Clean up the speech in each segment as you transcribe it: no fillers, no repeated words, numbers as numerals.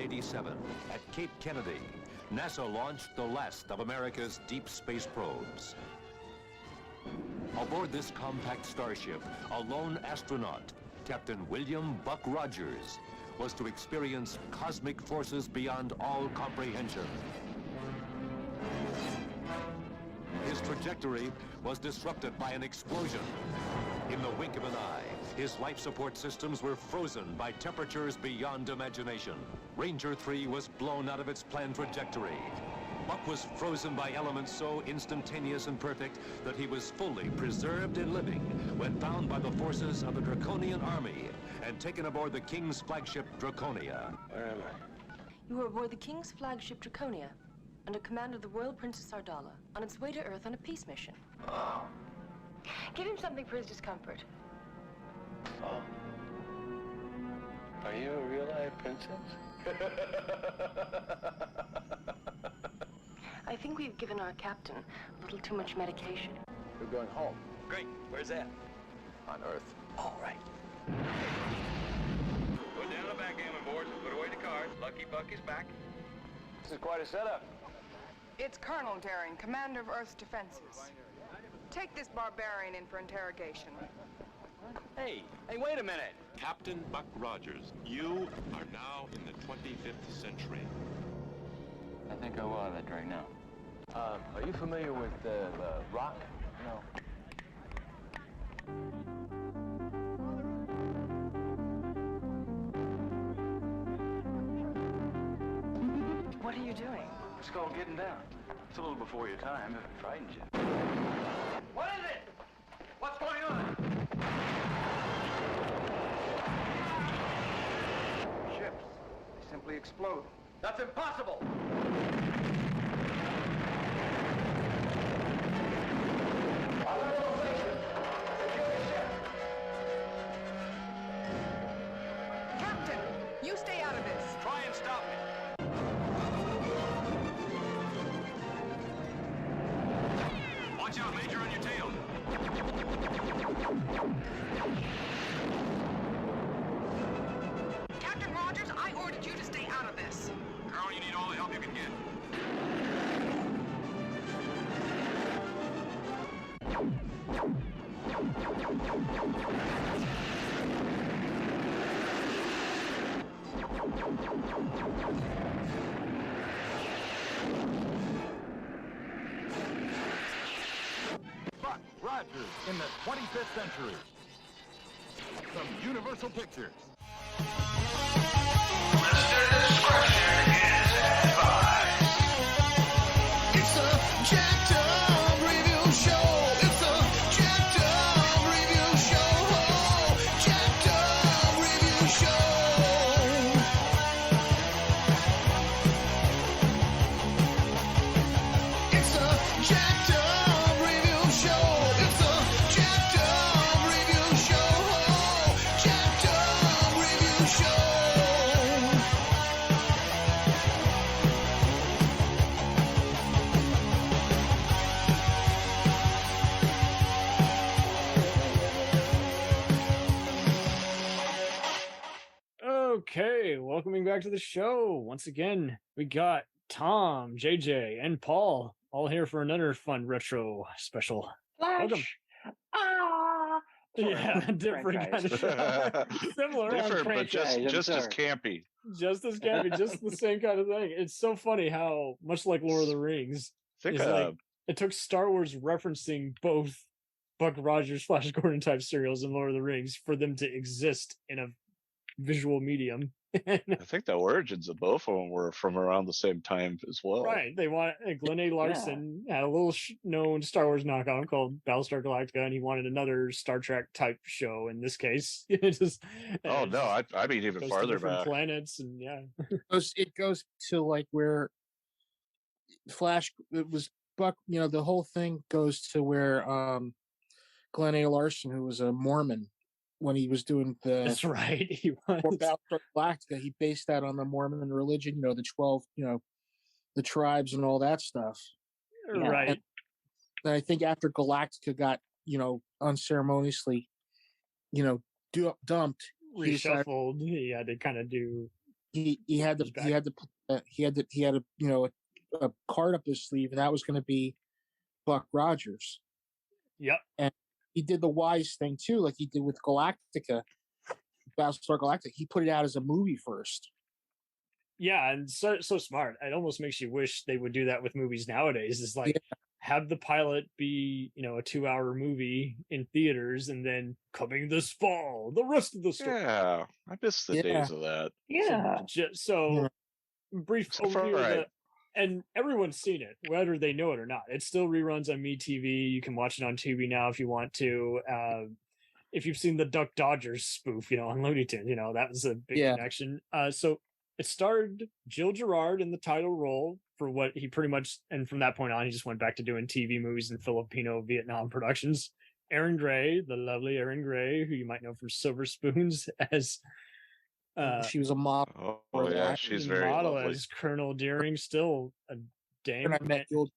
1987, at Cape Kennedy, NASA launched the last of America's deep space probes. Aboard this compact starship, a lone astronaut, Captain William Buck Rogers, was to experience cosmic forces beyond all comprehension. His trajectory was disrupted by an explosion. In the wink of an eye, his life support systems were frozen by temperatures beyond imagination. Ranger 3 was blown out of its planned trajectory. Buck was frozen by elements so instantaneous and perfect that he was fully preserved and living when found by the forces of the Draconian army and taken aboard the King's flagship Draconia. Where am I? You were aboard the King's flagship Draconia, under command of the Royal Princess Ardala, on its way to Earth on a peace mission. Oh. Give him something for his discomfort. Oh. Are you a real life princess? I think we've given our captain a little too much medication. We're going home. Great. Where's that? On Earth. All right. Put down the backgammon boards and put away the cards. Lucky Buck is back. This is quite a setup. It's Colonel Daring, commander of Earth's defenses. Take this barbarian in for interrogation. Hey, wait a minute. Captain Buck Rogers, you are now in the 25th century. I think I will have that right now. Are you familiar with the rock? No. What are you doing? It's called getting down. It's a little before your time, if it frightens you. What is it? What's going on? Ships. They simply explode. That's impossible. Captain, you stay out of this. Try and stop me. Watch out, Major, on your tail. Captain Rogers, I ordered you to stay out of this. Girl, you need all the help you can get. Buck Rogers in the 25th century. From Universal Pictures. Listener discretion is advised. It's a jacked up review show. It's a jacked up review show. Jacked up review show. It's a jacked up review show. It's a jacked up review show. Jacked up review show. Okay, welcoming back to the show. Once again, we got Tom, JJ, and Paul all here for another fun retro special. Welcome. Yeah, different kind of show. Similar. Different, but just as sorry. campy. Just as campy, just the same kind of thing. It's so funny how, much like Lord of the Rings, Think it's like, it took Star Wars referencing both Buck Rogers, Flash Gordon type serials and Lord of the Rings for them to exist in a visual medium. I think the origins of both of them were from around the same time as well. Right. They want Glen A. Larson had a little known Star Wars knockoff called Battlestar Galactica, and he wanted another Star Trek type show in this case. Oh no, I mean even farther back. Planets and yeah. It goes to like where Flash, it was Buck, the whole thing goes to where Glen A. Larson, who was a Mormon, when he was doing That's right. He was. Battlestar Galactica, he based that on the Mormon religion, the 12, the tribes and all that stuff. Right. And I think after Galactica got, unceremoniously, dumped, reshuffled, he had to kind of do he had to he had a card up his sleeve, and that was going to be Buck Rogers. Yep. And he did the wise thing too, like he did with Galactica, Battlestar Galactica. He put it out as a movie first. Yeah, and so smart. It almost makes you wish they would do that with movies nowadays. Is like have the pilot be, a 2-hour movie in theaters, and then coming this fall, the rest of the story. Yeah, I miss the days of that. Yeah. So brief overview of the, and everyone's seen it, whether they know it or not. It still reruns on MeTV. You can watch it on Tubi now if you want to. If you've seen the Duck Dodgers spoof, on Looney Tunes, that was a big connection. So it starred Gil Gerard in the title role for what he pretty much, and from that point on, he just went back to doing TV movies and Filipino Vietnam productions. Erin Gray, the lovely Erin Gray, who you might know from Silver Spoons, as she was a model. Oh yeah, she's very model lovely. as Colonel Deering, still a dame. And I met you.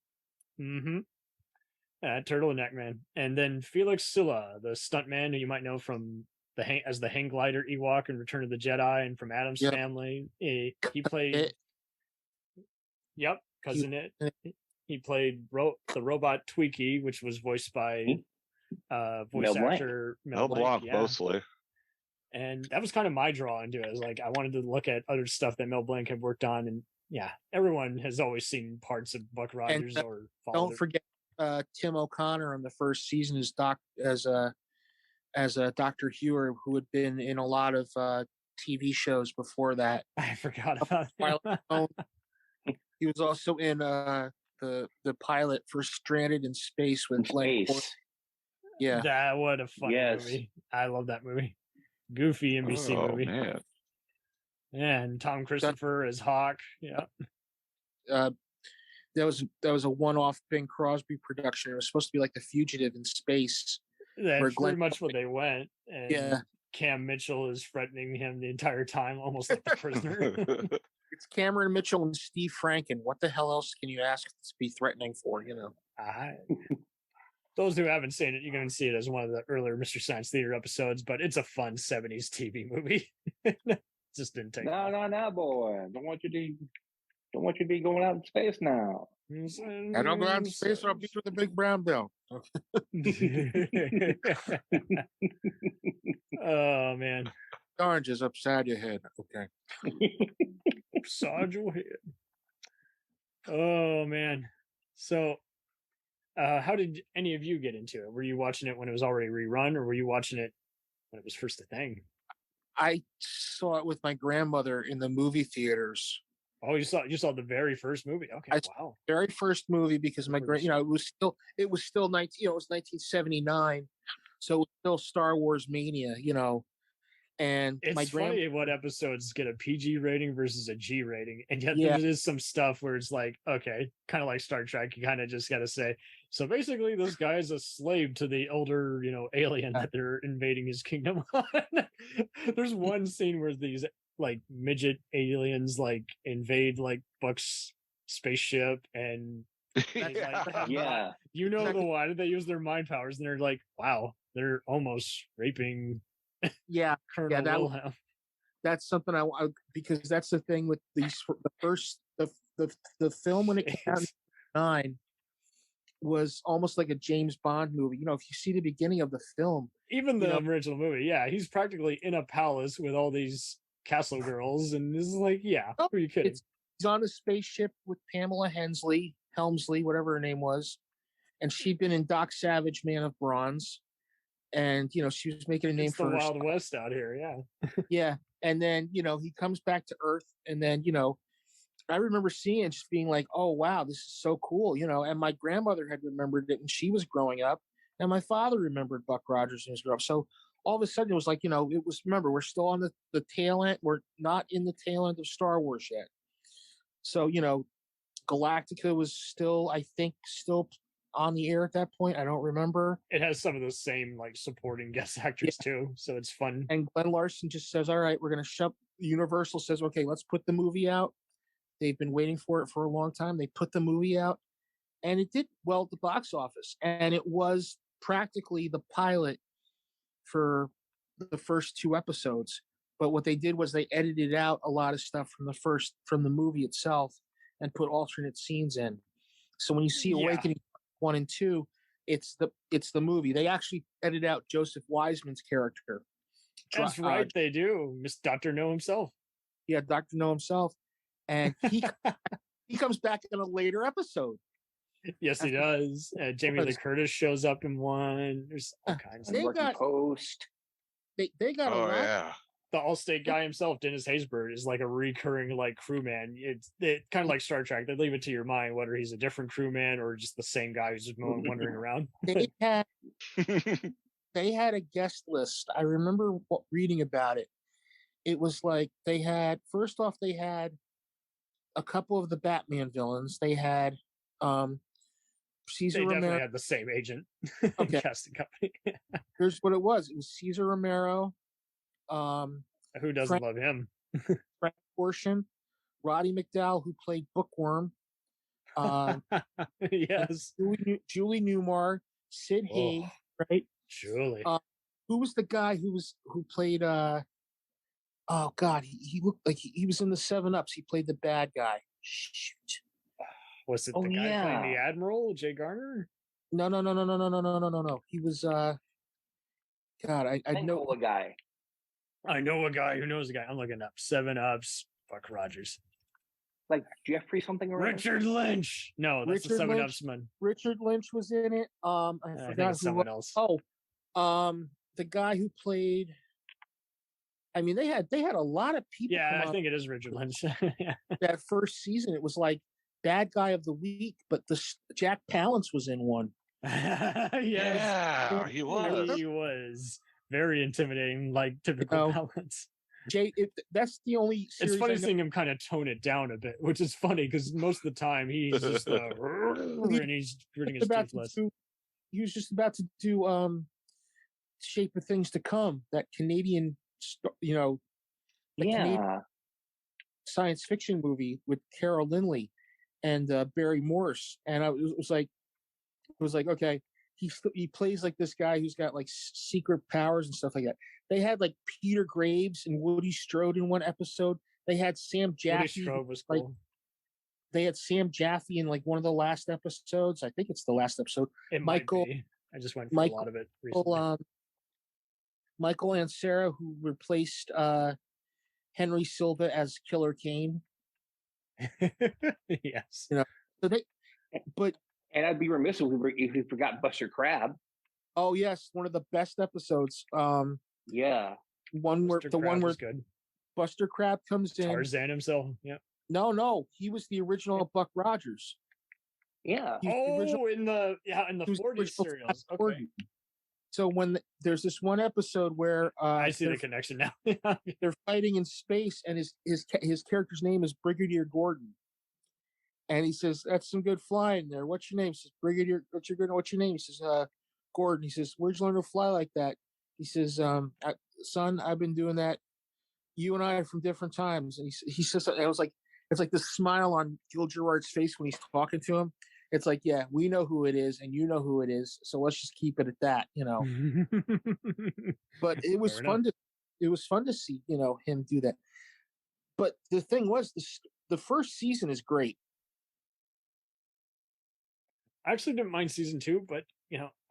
Turtleneck Man, and then Felix Silla, the stuntman who you might know from as the hang glider Ewok in Return of the Jedi, and from Addams Family. He played. Yep, Cousin It. He played the robot Tweaky, which was voiced by voice actor Mel Blanc, mostly. And that was kind of my draw into it. I was like, I wanted to look at other stuff that Mel Blanc had worked on, and everyone has always seen parts of Buck Rogers or don't forget Tim O'Connor in the first season as Dr. Hewer, who had been in a lot of TV shows before that. I forgot about that. He was also in the pilot for Stranded in Space with Glen A. Yeah. What a fun movie. I love that movie. Goofy NBC movie. Man. And Tom Christopher as Hawk. Yeah. That was a one-off Bing Crosby production. It was supposed to be like The Fugitive in space. That's pretty much what they went. And Cam Mitchell is threatening him the entire time, almost like the prisoner. It's Cameron Mitchell and Steve Franken. What the hell else can you ask to be threatening for? Those who haven't seen it, you're going to see it as one of the earlier Mr. Science Theater episodes, but it's a fun 70s TV movie. Just didn't take No, boy. Don't want you to be going out in space now. I don't go out in space or I'll beat you with a big brown belt. Oh, man. Orange is upside your head. Okay. Upside your head. Oh, man. So, how did any of you get into it? Were you watching it when it was already rerun, or were you watching it when it was first a thing? I saw it with my grandmother in the movie theaters. Oh, you saw the very first movie. Okay, wow. Very first movie because my it was still 1979, so it was still Star Wars mania, And it's funny what episodes get a PG rating versus a G rating, and yet there is some stuff where it's like, okay, kind of like Star Trek. You kind of just got to say, so basically, this guy is a slave to the elder, alien that they're invading his kingdom on. There's one scene where these like midget aliens like invade like Buck's spaceship, and the why did they use their mind powers? And they're like, wow, they're almost raping. Colonel Wilhelm. That's something I because that's the thing with the film when it came out in 9 was almost like a James Bond movie. If you see the beginning of the film, even the original movie, he's practically in a palace with all these castle girls, and this is like, are you kidding? He's on a spaceship with Pamela Helmsley, whatever her name was, and she'd been in Doc Savage, Man of Bronze. And she was making a name for the Wild West out here, and then he comes back to Earth, and then I remember seeing it, just being like, oh wow, this is so cool, and my grandmother had remembered it when she was growing up, and my father remembered Buck Rogers when he was growing up. So all of a sudden it was like, it was, remember, we're still on the tail end, we're not in the tail end of Star Wars yet. So Galactica was still, I think, on the air at that point. I don't remember. It has some of the same like supporting guest actors too, so it's fun. And Glenn Larson just says, all right, we're going to shove. Universal says, okay, let's put the movie out. They've been waiting for it for a long time. They put the movie out, and it did well at the box office, and it was practically the pilot for the first 2 episodes. But what they did was they edited out a lot of stuff from the movie itself and put alternate scenes in. So when you see Awakening 1 and 2, it's the movie. They actually edited out Joseph Wiseman's character. That's right, they do. Miss Dr. No himself. Yeah, Dr. No himself. And he comes back in a later episode. Yes, he does. Jamie Lee Curtis shows up in one. There's all kinds. They got Post. They got a lot. Yeah. The Allstate guy himself, Dennis Haysbert, is like a recurring like crewman. It's kind of like Star Trek. They leave it to your mind whether he's a different crewman or just the same guy who's just wandering around. They had a guest list. I remember reading about it. It was like they had a couple of the Batman villains. They had Cesar They Romero. definitely had the same agent. Okay. Casting company. Here's what it was. It was Cesar Romero. Who doesn't Frank, love him? Frank Gorshin, Roddy McDowell, who played Bookworm. Yes. Julie Newmar, Sid Haig, right? Julie. Who was the guy who played oh God, he looked like he was in the 7-Ups. He played the bad guy. Shoot. Was it the guy playing the Admiral, Jay Garner? No. He was God, I know a guy. I know a guy who knows a guy. I'm looking up 7-Ups, Buck Rogers. Like Jeffrey something around? Richard Lynch. No, that's the 7-Ups man. Richard Lynch was in it. I forgot who someone else. The guy who played. I mean, they had a lot of people. Yeah, I think it is Richard Lynch. That first season, it was like bad guy of the week, but Jack Palance was in one. Yeah, he was. He was very intimidating, like typical Palance. That's the only. It's funny seeing him kind of tone it down a bit, which is funny because most of the time he's just and he's gritting his teeth less. He was just about to do Shape of Things to Come, that Canadian, Canadian science fiction movie with Carol Lindley and Barry Morse, and it was like, okay, he plays like this guy who's got like secret powers and stuff like that. They had like Peter Graves and Woody Strode in one episode. They had Sam Jaffe. Woody Strode was cool. They had Sam Jaffe in like one of the last episodes. I think it's the last episode. It Michael. Might be. I just went for a lot of it recently. Michael Ansara, who replaced Henry Silva as Killer Kane. Yes. And I'd be remiss if we forgot Buster Crabbe. Oh yes, one of the best episodes. Yeah. One where good. Buster Crabbe comes in. Tarzan himself. Yeah. No, he was the original Buck Rogers. Yeah. In the 40s serials. Okay. So when there's this one episode where I see the connection now. They're fighting in space, and his character's name is Brigadier Gordon, and he says, "That's some good flying there. What's your name?" He says, "Brigadier." What's your name? He says, "Gordon." He says, "Where'd you learn to fly like that?" He says, "Son, I've been doing that. You and I are from different times." And he says, "I was like." It's like the smile on Gil Gerard's face when he's talking to him. It's like, yeah, we know who it is, and you know who it is. So let's just keep it at that, But it was fun to see, him do that. But the thing was, the first season is great. I actually didn't mind season 2, but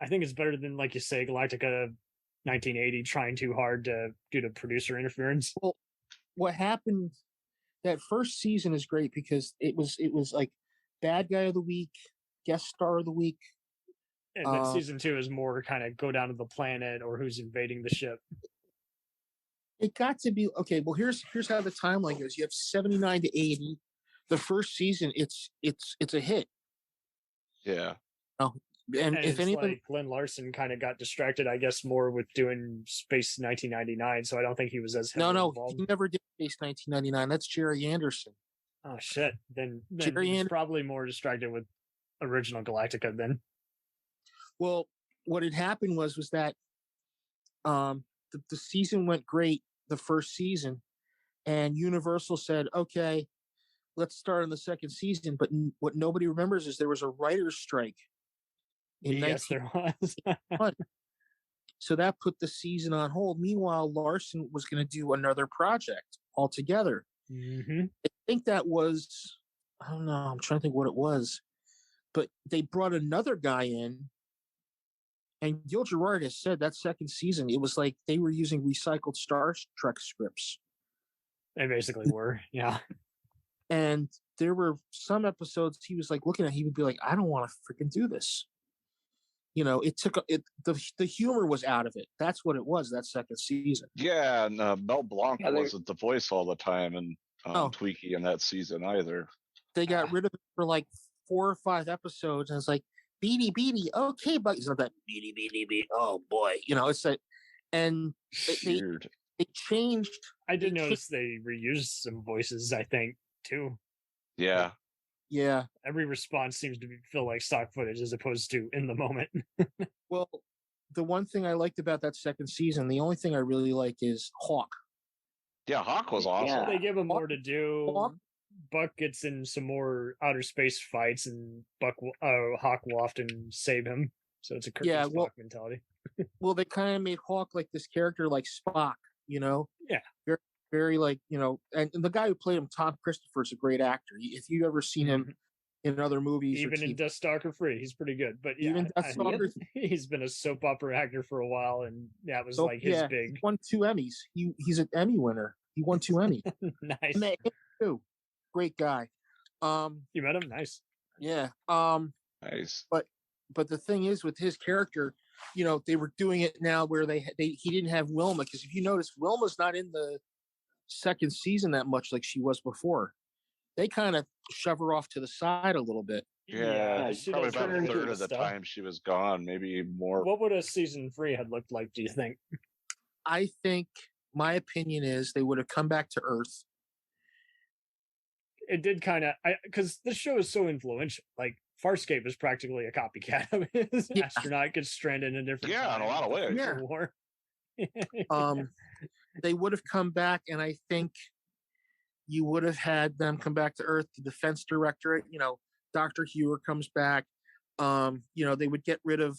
I think it's better than, like you say, Galactica 1980 trying too hard due to producer interference. Well, what happened? That first season is great because it was like bad guy of the week, guest star of the week. And then season 2 is more kind of go down to the planet or who's invading the ship. It got to be okay. Well, here's how the timeline goes. You have 79 to 80. The first season, it's a hit. Yeah. And if anything, like Glenn Larson kind of got distracted, I guess, more with doing Space 1999. So I don't think he was as heavily involved. He never did Space 1999. That's Jerry Anderson. Oh shit! Then Jerry he's probably more distracted with original Galactica then. Well, what had happened was that the season went great, the first season, and Universal said, "Okay, let's start on the second season." But what nobody remembers is there was a writer's strike. Yes, there was. So that put the season on hold. Meanwhile, Larson was going to do another project altogether. Mm-hmm. I think that was, I don't know, I'm trying to think what it was, but they brought another guy in, and Gil Gerard has said that second season, it was like they were using recycled Star Trek scripts. They basically were, yeah. And there were some episodes he was like looking at, he would be like, I don't want to freaking do this. You know, it took the humor was out of it. That's what it was, that second season. Yeah, and Mel Blanc wasn't the voice all the time, and Tweaky in that season either. They got rid of it for like 4 or 5 episodes, and it's like, Beady, Beady, okay, but it's not that Beady, Beady, Beady. Oh boy, you know, it's like, and they changed. I did notice they reused some voices, I think, too. Yeah. Yeah. Every response seems to feel like stock footage as opposed to in the moment. Well, the one thing I liked about that second season, the only thing I really like is Hawk. Yeah, Hawk was awesome. Yeah. They give him more to do. Buck gets in some more outer space fights, and Hawk will often save him. So it's a Kirk Spock mentality. Well, they kind of made Hawk like this character like Spock, you know? Yeah. Very, very like, you know, and the guy who played him, Tom Christopher, is a great actor. If you've ever seen him in other movies, even in Death Stalker Free, he's pretty good. But yeah, even Death Stalker, he's been a soap opera actor for a while, and that was like his big. He won 2 Emmys. He's an Emmy winner. He won 2 Emmys. Nice. Too. Great guy. You met him? Nice. Yeah. Nice. But the thing is, with his character, you know, they were doing it now where he didn't have Wilma, because if you notice, Wilma's not in the second season that much like she was before. They kind of shove her off to the side a little bit. Yeah, probably about a third of the time she was gone, maybe more. What would a season 3 had looked like, do you think? I think my opinion is they would have come back to Earth. It did kind of, because this show is so influential. Like, Farscape is practically a copycat of his astronaut gets stranded in a different in a lot of ways. Yeah. War. They would have come back, and I think you would have had them come back to Earth. The Defense Directorate, you know, Dr. Hewer comes back. You know, they would get rid of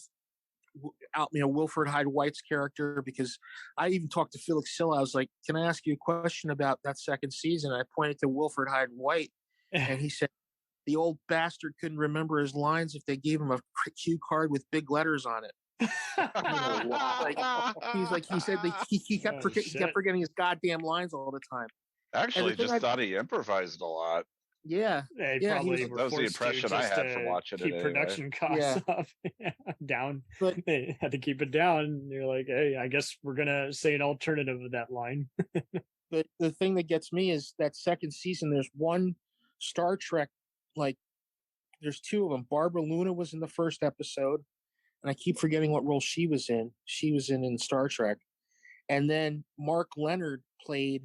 Wilford Hyde White's character, because I even talked to Felix Silla. I was like, can I ask you a question about that second season? I pointed to Wilford Hyde White, and he said, the old bastard couldn't remember his lines if they gave him a cue card with big letters on it. He said he kept forgetting his goddamn lines all the time. Actually, thought he improvised a lot. Yeah, that was the impression I had from watching keep it. Production costs up down. But they had to keep it down. And you're like, hey, I guess we're gonna say an alternative of that line. But the thing that gets me is that second season. There's one Star Trek, like there's 2 of them. Barbara Luna was in the first episode, and I keep forgetting what role she was in. She was in Star Trek, and then Mark Leonard played.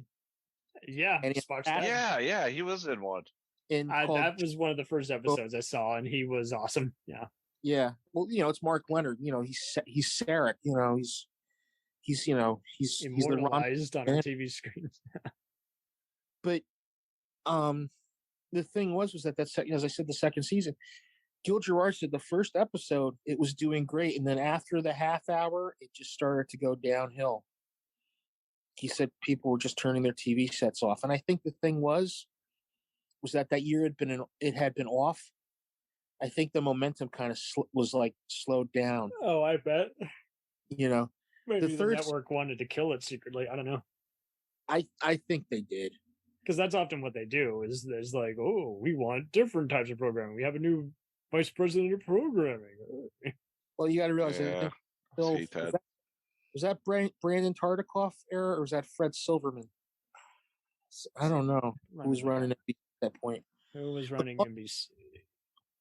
Yeah, yeah, he was in one. That was one of the first episodes I saw, and he was awesome. Yeah. Well, you know, it's Mark Leonard. You know, he's Sarek. You know, he's immortalized on our TV screens. But the thing was that as I said, the second season, Gil Gerard said the first episode it was doing great, and then after the half hour, it just started to go downhill. He said people were just turning their TV sets off, and I think the thing was that year had been off. I think the momentum kind of was like slowed down. Oh, I bet. You know, maybe the network wanted to kill it secretly. I don't know. I think they did. Because that's often what they do. Is there's like, oh, we want different types of programming. We have a new vice president of programming. Well, you got to realize that. Was that Brandon Tartikoff era, or was that Fred Silverman? I don't know who was running NBC at that point. Who was running NBC?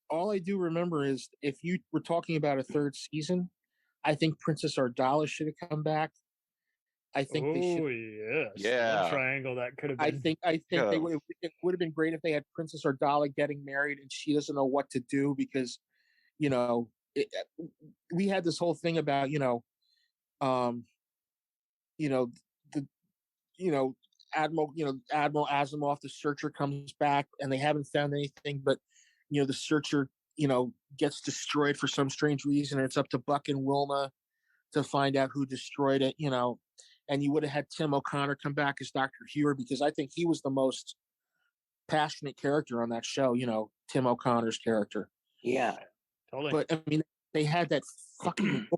All I do remember is if you were talking about a third season, I think Princess Ardala should have come back. I think they should. Oh yes, yeah. Triangle that could have been. I think they would. It would have been great if they had Princess Ardala getting married and she doesn't know what to do because, you know, we had this whole thing about Admiral Asimov, the searcher comes back and they haven't found anything, but the searcher gets destroyed for some strange reason, and it's up to Buck and Wilma to find out who destroyed it, and you would have had Tim O'Connor come back as Dr. Hewer, because I think he was the most passionate character on that show, Tim O'Connor's character. Yeah. Totally. But I mean, they had that fucking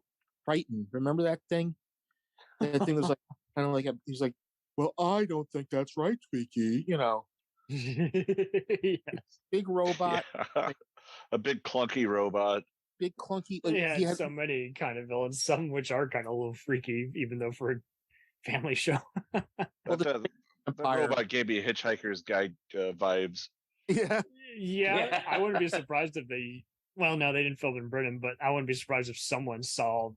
Triton. Remember that thing? That thing was like kind of like he's like, well, I don't think that's right, Tweaky. Yes. Big robot. Yeah. A big clunky robot. Big clunky. He had so many kind of villains, some which are kind of a little freaky, even though for a family show. That robot gave me Hitchhiker's Guide vibes. Yeah. I wouldn't be surprised if they. Well, no, they didn't film in Britain, but I wouldn't be surprised if someone saw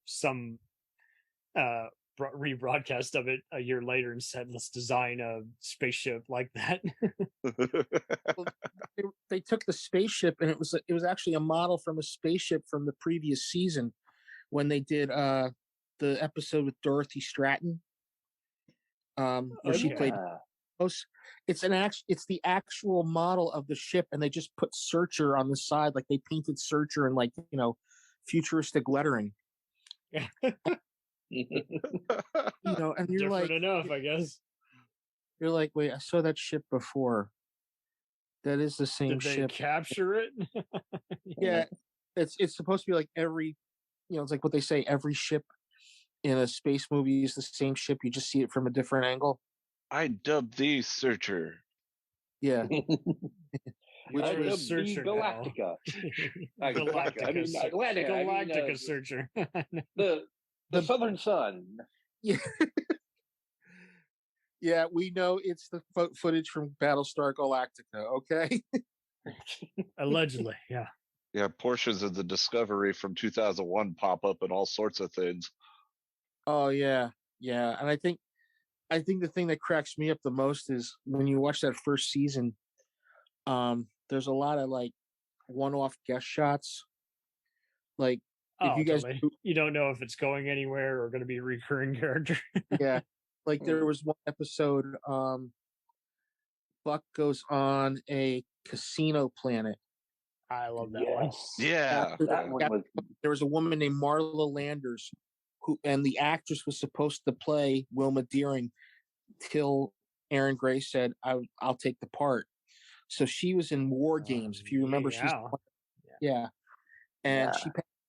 some rebroadcast of it a year later and said, "Let's design a spaceship like that." Well, they took the spaceship, and it was actually a model from a spaceship from the previous season when they did the episode with Dorothy Stratton, where she played. It's the actual model of the ship, and they just put Searcher on the side, like they painted Searcher in futuristic lettering. And you're different like, enough, I guess. You're like, wait, I saw that ship before. That is the same Did they ship. capture it? Yeah, it's supposed to be like every, it's like what they say, every ship in a space movie is the same ship. You just see it from a different angle. I dubbed thee Searcher. Yeah. Which I was dubbed Searcher thee now. Galactica. Galactica Searcher. The Southern Sun. Yeah. Yeah, we know it's the footage from Battlestar Galactica, okay? Allegedly, yeah. Yeah, portions of the Discovery from 2001 pop up in all sorts of things. Oh, yeah. Yeah, and I think the thing that cracks me up the most is when you watch that first season, there's a lot of one-off guest shots. Like, if you guys totally. You don't know if it's going anywhere or going to be a recurring character. Yeah. Like there was one episode, Buck goes on a casino planet. I love that one. Yeah. There was a woman named Marla Landers and the actress was supposed to play Wilma Deering till Aaron Gray said, I'll take the part. So she was in War Games. If you remember, she passed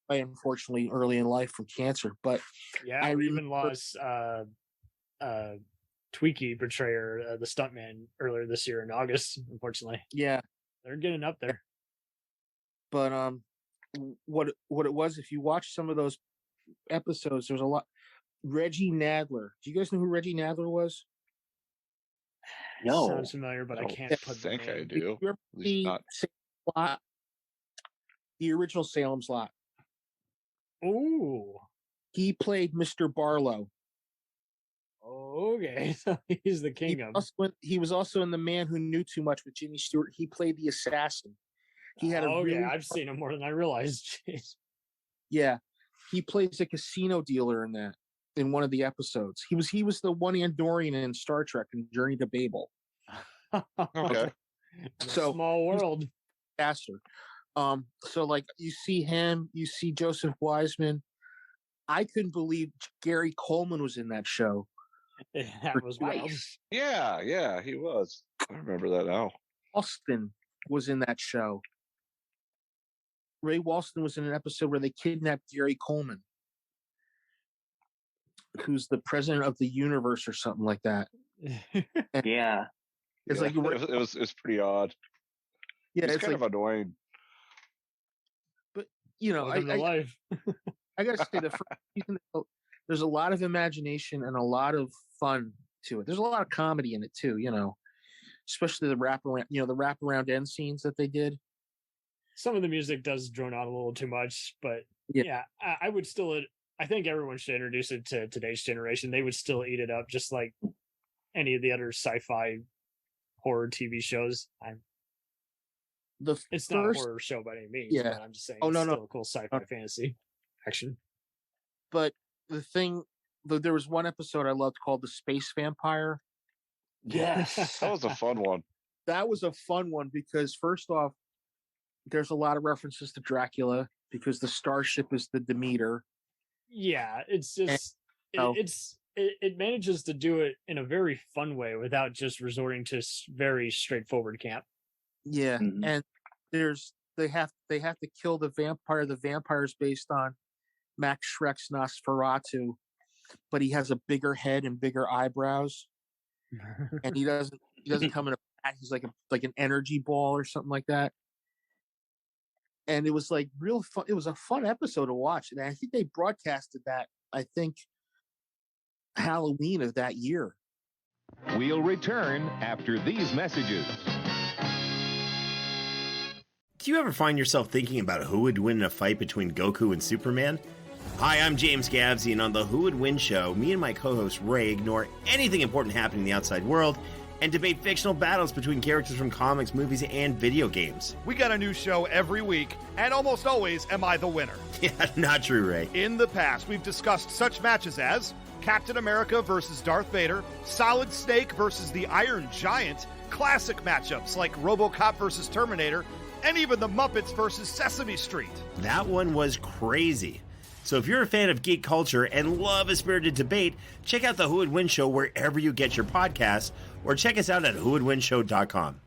away, unfortunately, early in life from cancer. But I even lost Tweaky portrayer, the stuntman, earlier this year in August, unfortunately. Yeah. They're getting up there. But what it was, if you watch some of those episodes, there's a lot. Reggie Nadler. Do you guys know who Reggie Nadler was? No. Sounds familiar, but I can't put the think name. I do. The original Salem's Lot. Ooh. He played Mr. Barlow. Okay, so he's the king of. He was also in The Man Who Knew Too Much with Jimmy Stewart. He played the assassin. He had I've seen him more than I realized. Jeez. Yeah, he plays a casino dealer in that. In one of the episodes, he was the one Andorian in Star Trek in Journey to Babel. Okay, so small world. Faster. So like you see him, you see Joseph Wiseman. I couldn't believe Gary Coleman was in that show. That was wild. Yeah, he was. I remember that now. Austin was in that show. Ray Walston was in an episode where they kidnapped Gary Coleman, who's the president of the universe or something like that. Yeah. It's like it was pretty odd. Yeah, it's kind of annoying. But I gotta say the first season, there's a lot of imagination and a lot of fun to it. There's a lot of comedy in it too, especially the wraparound end scenes that they did. Some of the music does drone out a little too much, but I would still. I think everyone should introduce it to today's generation. They would still eat it up, just like any of the other sci-fi horror TV shows. It's not a horror show by any means. Yeah, but I'm just saying. It's still a cool sci-fi fantasy action. But there was one episode I loved called The Space Vampire. Yes, that was a fun one. That was a fun one because first off, there's a lot of references to Dracula because the starship is the Demeter. Yeah, it's just And, it manages to do it in a very fun way without just resorting to very straightforward camp. yeah, and they have to kill the vampire. The vampire is based on Max Schreck's Nosferatu, but he has a bigger head and bigger eyebrows, and he doesn't come in a bat. He's like an energy ball or something like that. And it was like real fun. It was a fun episode to watch, and I think they broadcasted that. I think Halloween of that year. We'll return after these messages. Do you ever find yourself thinking about who would win in a fight between Goku and Superman? Hi, I'm James Gavsey, and on the Who Would Win show, me and my co-host Ray ignore anything important happening in the outside world and debate fictional battles between characters from comics, movies, and video games. We got a new show every week, and almost always am I the winner. Yeah, not true, Ray. In the past, we've discussed such matches as Captain America versus Darth Vader, Solid Snake versus the Iron Giant, classic matchups like RoboCop versus Terminator, and even the Muppets versus Sesame Street. That one was crazy. So if you're a fan of geek culture and love a spirited debate, check out the Who Would Win show wherever you get your podcasts, or check us out at whowouldwinshow.com.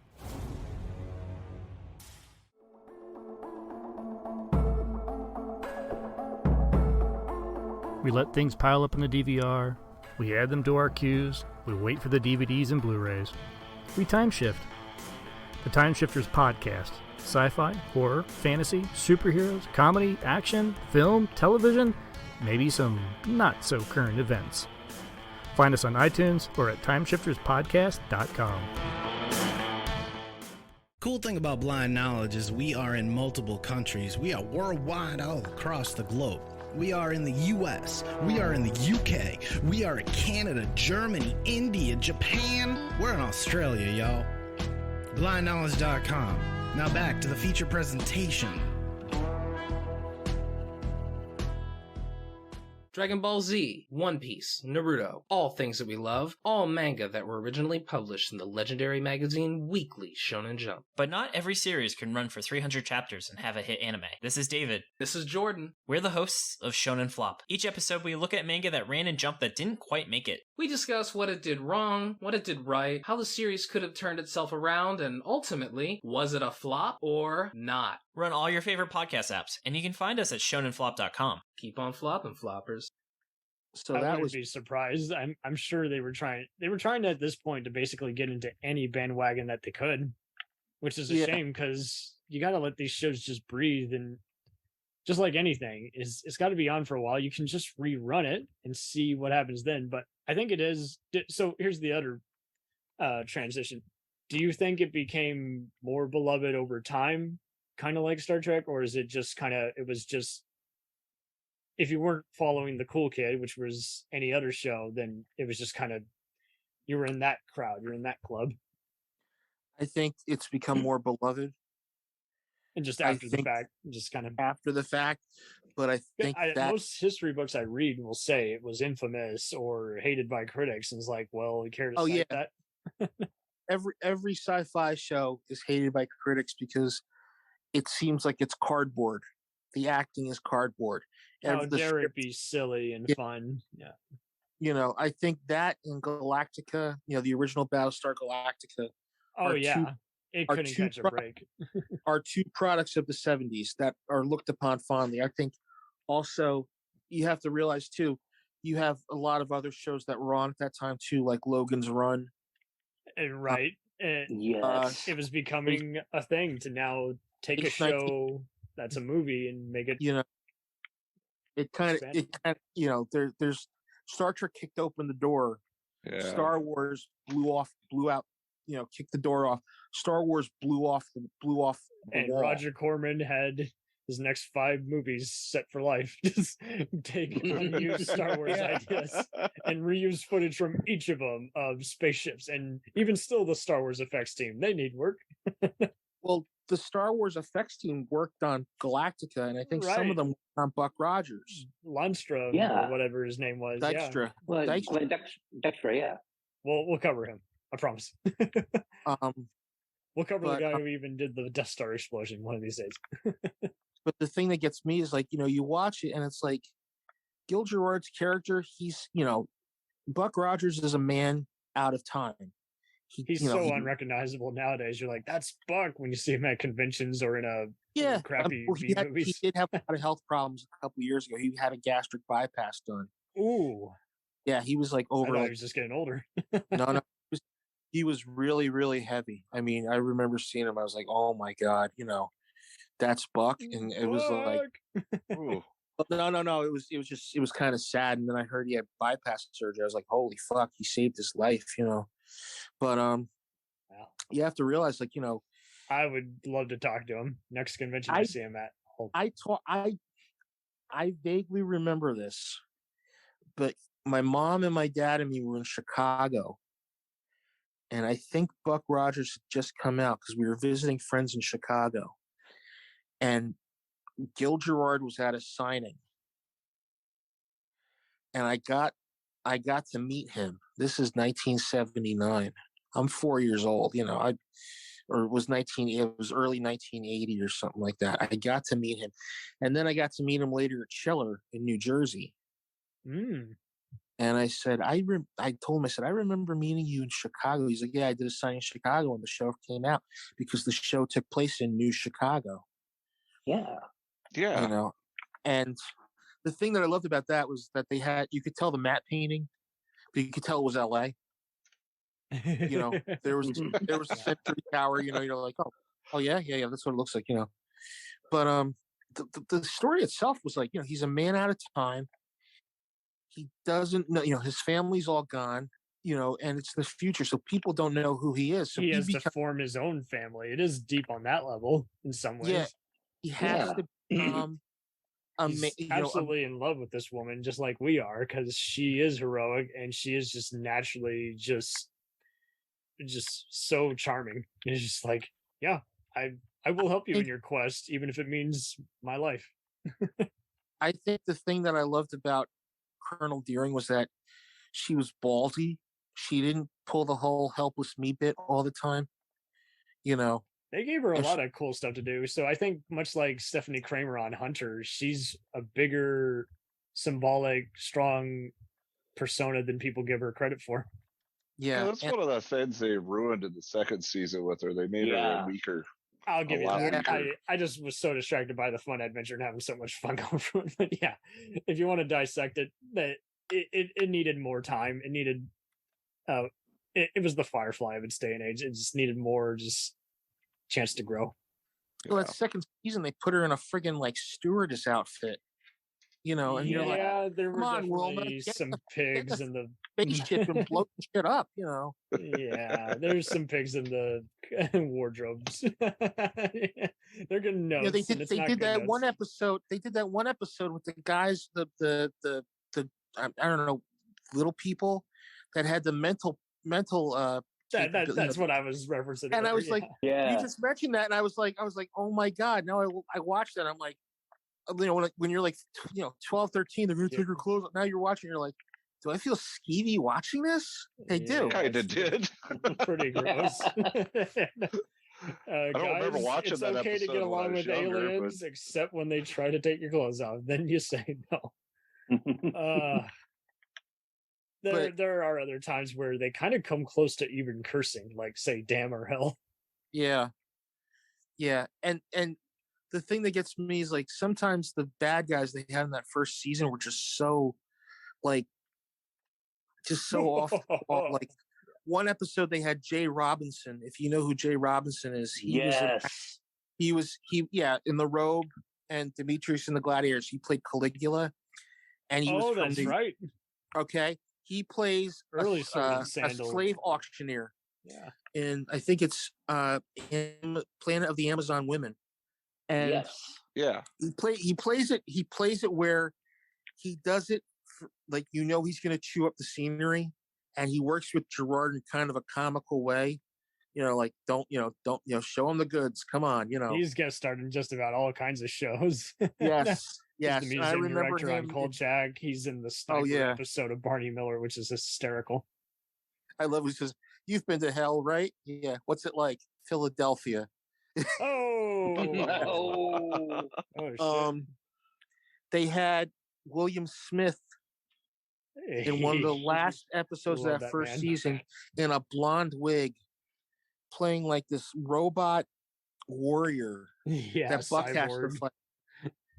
We let things pile up in the DVR, we add them to our queues, we wait for the DVDs and Blu-rays. We time shift. The Time Shifters podcast. Sci-fi, horror, fantasy, superheroes, comedy, action, film, television, maybe some not-so-current events. Find us on iTunes or at timeshifterspodcast.com. Cool thing about Blind Knowledge is we are in multiple countries. We are worldwide all across the globe. We are in the US, we are in the UK, we are in Canada, Germany, India, Japan. We're in Australia, y'all. BlindKnowledge.com. Now back to the feature presentation. Dragon Ball Z, One Piece, Naruto, all things that we love, all manga that were originally published in the legendary magazine Weekly Shonen Jump. But not every series can run for 300 chapters and have a hit anime. This is David. This is Jordan. We're the hosts of Shonen Flop. Each episode we look at manga that ran in Jump that didn't quite make it. We discuss what it did wrong, what it did right, how the series could have turned itself around, and ultimately, was it a flop or not? We're on all your favorite podcast apps, and you can find us at shonenflop.com. Keep on flopping, floppers. So I wouldn't be surprised. I'm sure they were trying at this point to basically get into any bandwagon that they could, which is a shame because you got to let these shows just breathe, and just like anything, it's got to be on for a while. You can just rerun it and see what happens then. But I think it is. So here's the other transition. Do you think it became more beloved over time, kind of like Star Trek, or is it just it was just, if you weren't following the cool kid, which was any other show, then it was just you were in that crowd, you're in that club? I think it's become more beloved. And just after the fact, after the fact. But I think that most history books I read will say it was infamous or hated by critics, and it's like, well, you care to cite that? every sci-fi show is hated by critics because it seems like it's cardboard. The acting is cardboard. How dare it be silly and fun? Yeah. I think that in Galactica, the original Battlestar Galactica. It couldn't catch a break. Are two products of the 70s that are looked upon fondly. I think also you have to realize too, you have a lot of other shows that were on at that time too, like Logan's Run. Yes. It was becoming a thing to now take a show that's a movie and make it. There's Star Trek kicked open the door. Yeah. Star Wars blew out, kicked the door off. Star Wars blew off the and wall. Roger Corman had his next 5 movies set for life. Just take unused Star Wars ideas and reuse footage from each of them of spaceships, and even still the Star Wars effects team, they need work. Well, the Star Wars effects team worked on Galactica, and I think some of them worked on Buck Rogers. Lundstrom, or whatever his name was. Dykstra. Well, Dykstra, yeah. We'll cover him, I promise. We'll cover the guy who even did the Death Star explosion one of these days. But the thing that gets me is you watch it and it's like, Gil Gerard's character, he's, Buck Rogers is a man out of time. He's so unrecognizable nowadays. You're like, that's Buck when you see him at conventions or in crappy B movies. He did have a lot of health problems a couple of years ago. He had a gastric bypass done. Ooh. Yeah, he was like over. I thought he was just getting older. No. He was really, really heavy. I mean, I remember seeing him. I was like, oh my God, that's Buck. And it was like, ooh. No. It was kind of sad. And then I heard he had bypass surgery. I was like, holy fuck, he saved his life, But you have to realize, like, I would love to talk to him next convention I see him at. I vaguely remember this, but my mom and my dad and me were in Chicago, and I think Buck Rogers had just come out because we were visiting friends in Chicago, and Gil Gerard was at a signing, and I got to meet him. This is 1979. I'm 4 years old, it was early 1980 or something like that. I got to meet him. And then I got to meet him later at Chiller in New Jersey. And I said, I told him, I said, I remember meeting you in Chicago. He's like, yeah, I did a signing in Chicago when the show came out because the show took place in New Chicago. Yeah. Yeah. And the thing that I loved about that was that you could tell the matte painting, but you could tell it was LA. There was a Century Tower, you're like, oh yeah, that's what it looks like, But the story itself was like, he's a man out of time. He doesn't know, his family's all gone, and it's the future, so people don't know who he is. So he has to form his own family. It is deep on that level in some ways. Yeah, he has to become he's absolutely in love with this woman, just like we are, because she is heroic and she is just naturally just so charming. It's just like, yeah, I will help you in your quest, even if it means my life. I think the thing that I loved about Colonel Deering was that she was ballsy. She didn't pull the whole helpless me bit all the time. They gave her a lot of cool stuff to do. So I think much like Stephanie Kramer on Hunter, she's a bigger, symbolic, strong persona than people give her credit for. Yeah, that's one of the things they ruined in the second season with her. They made her weaker. I'll give you that. I just was so distracted by the fun adventure and having so much fun going through it. But yeah, if you want to dissect it, it needed more time. It needed, it was the Firefly of its day and age. It just needed more chance to grow. Well, that second season, they put her in a friggin' like stewardess outfit. And you're like, there were definitely some pigs in the spaceship and blow shit up, Yeah, there's some pigs in the wardrobes. They're good notes. They did that one episode. They did that one episode with the guys, the I don't know, little people that had the mental. That's what I was referencing. And I was like, you just mentioned that, and I was like, oh my God! Now I watched that. I'm like, when you're like, 12, 13, they're going to take your clothes off. Now you're watching, you're like, do I feel skeevy watching this? They do. Kind of did. Pretty gross. I don't remember watching that episode. It's okay to get along with aliens, except when they try to take your clothes off. Then you say no. There are other times where they kind of come close to even cursing, like say "damn" or "hell." Yeah, and the thing that gets me is like sometimes the bad guys they had in that first season were just so like off the wall. Like one episode they had Jay Robinson. If you know who Jay Robinson is, he was in The Robe and Demetrius in the Gladiators. He played Caligula, and he was that's right. Okay, he plays a slave auctioneer. Yeah, and I think it's Planet of the Amazon Women. And he plays it where he does it for, like he's going to chew up the scenery, and he works with Gerard in kind of a comical way. Like don't show him the goods. Come on, He's guest starred in just about all kinds of shows. Yes. He's the music director on Kolchak. He's in the Sniper episode of Barney Miller, which is hysterical. I love. He says, "You've been to hell, right? Yeah. What's it like? Philadelphia." Oh, they had William Smith in one of the last episodes of Love that that first man. season in a blonde wig, playing like this robot warrior Yeah, that Buck has to cyborg. fight.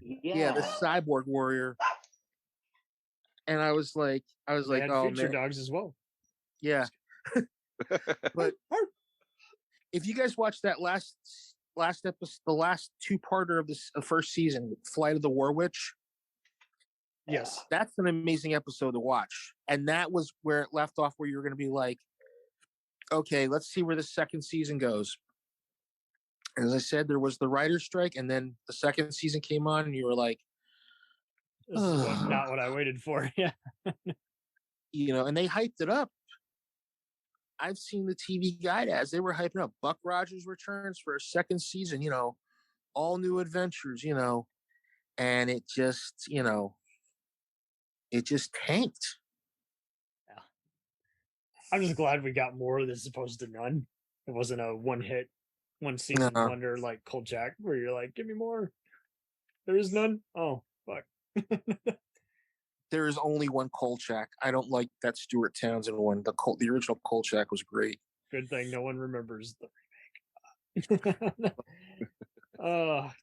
Yeah, this cyborg warrior. And I was like, They had oh future man, dogs as well. yeah. But if you guys watch that last episode, the last two-parter of this first season, Flight of the War Witch, yes, that's an amazing episode to watch. And that was where it left off, where you were going to be like, okay, let's see where the second season goes. As I said, there was the writer's strike, and then the second season came on, and you were like, this is not what I waited for. Yeah, and they hyped it up. I've seen the TV guide ads. They were hyping up Buck Rogers returns for a second season, all new adventures, and it just, it just tanked. Yeah. I'm just glad we got more of this as opposed to none. It wasn't a one season wonder like Kolchak, where you're like, give me more. There is none. Oh, fuck. There is only one Kolchak. I don't like that Stuart Townsend one. The original Kolchak was great. Good thing no one remembers the remake.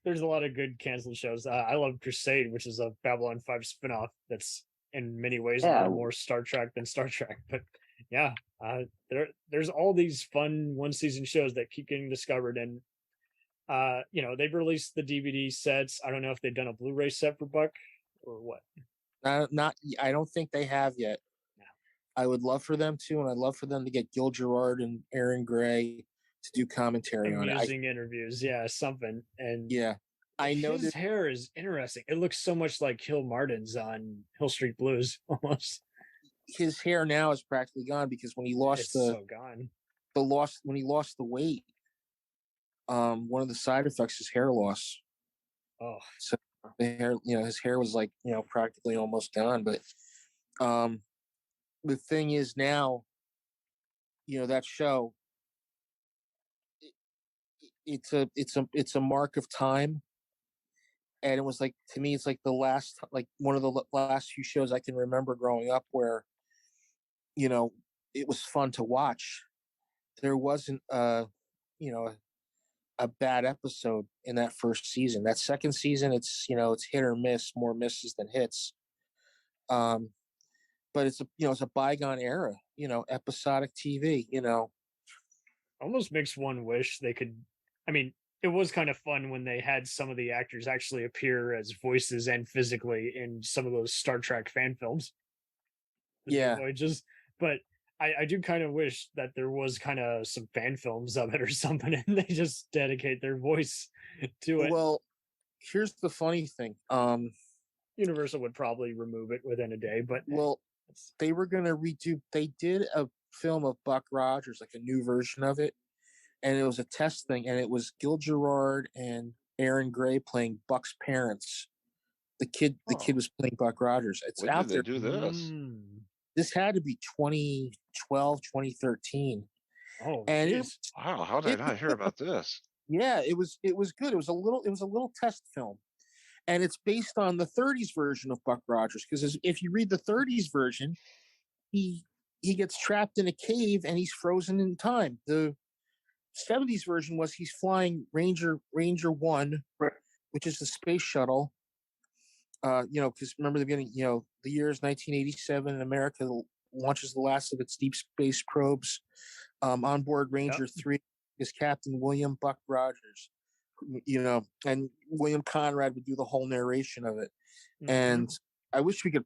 There's a lot of good canceled shows. I love Crusade, which is a Babylon 5 spinoff that's in many ways a little more Star Trek than Star Trek. But yeah, there's all these fun one season shows that keep getting discovered. And they've released the DVD sets. I don't know if they've done a Blu-ray set for Buck or what. I don't think they have yet. No. I would love for them to, and I'd love for them to get Gil Gerard and Aaron Gray to do commentary on it. Amusing interviews, yeah, something. And yeah, I know his hair is interesting. It looks so much like Hill Martin's on Hill Street Blues, almost. His hair now is practically gone because when he lost when he lost the weight, one of the side effects is hair loss. Oh, so the hair, his hair was like, practically almost gone. But the thing is now, that show, it's a mark of time. And it was like, to me, it's like one of the last few shows I can remember growing up where, it was fun to watch. There wasn't a bad episode in that first season. That second season, it's hit or miss, more misses than hits. But it's a bygone era, episodic TV, Almost makes one wish they could. I mean, it was kind of fun when they had some of the actors actually appear as voices and physically in some of those Star Trek fan films. Yeah. But I do kind of wish that there was kind of some fan films of it or something, and they just dedicate their voice to it. Well, here's the funny thing. Universal would probably remove it within a day, but they were going to redo. They did a film of Buck Rogers, like a new version of it, and it was a test thing, and it was Gil Gerard and Aaron Gray playing Buck's parents. The kid was playing Buck Rogers. It's out there. When did they do this? This had to be 2012, 2013. Oh, and wow! How did I not hear about this? Yeah, it was good. It was a little test film, and it's based on the 30s version of Buck Rogers. Because if you read the 30s version, he gets trapped in a cave and he's frozen in time. The 70s version was he's flying Ranger 1, which is the space shuttle. Because remember the beginning, the year is 1987 and America launches the last of its deep space probes. On board Ranger 3 is Captain William Buck Rogers, and William Conrad would do the whole narration of it. Mm-hmm. And I wish we could,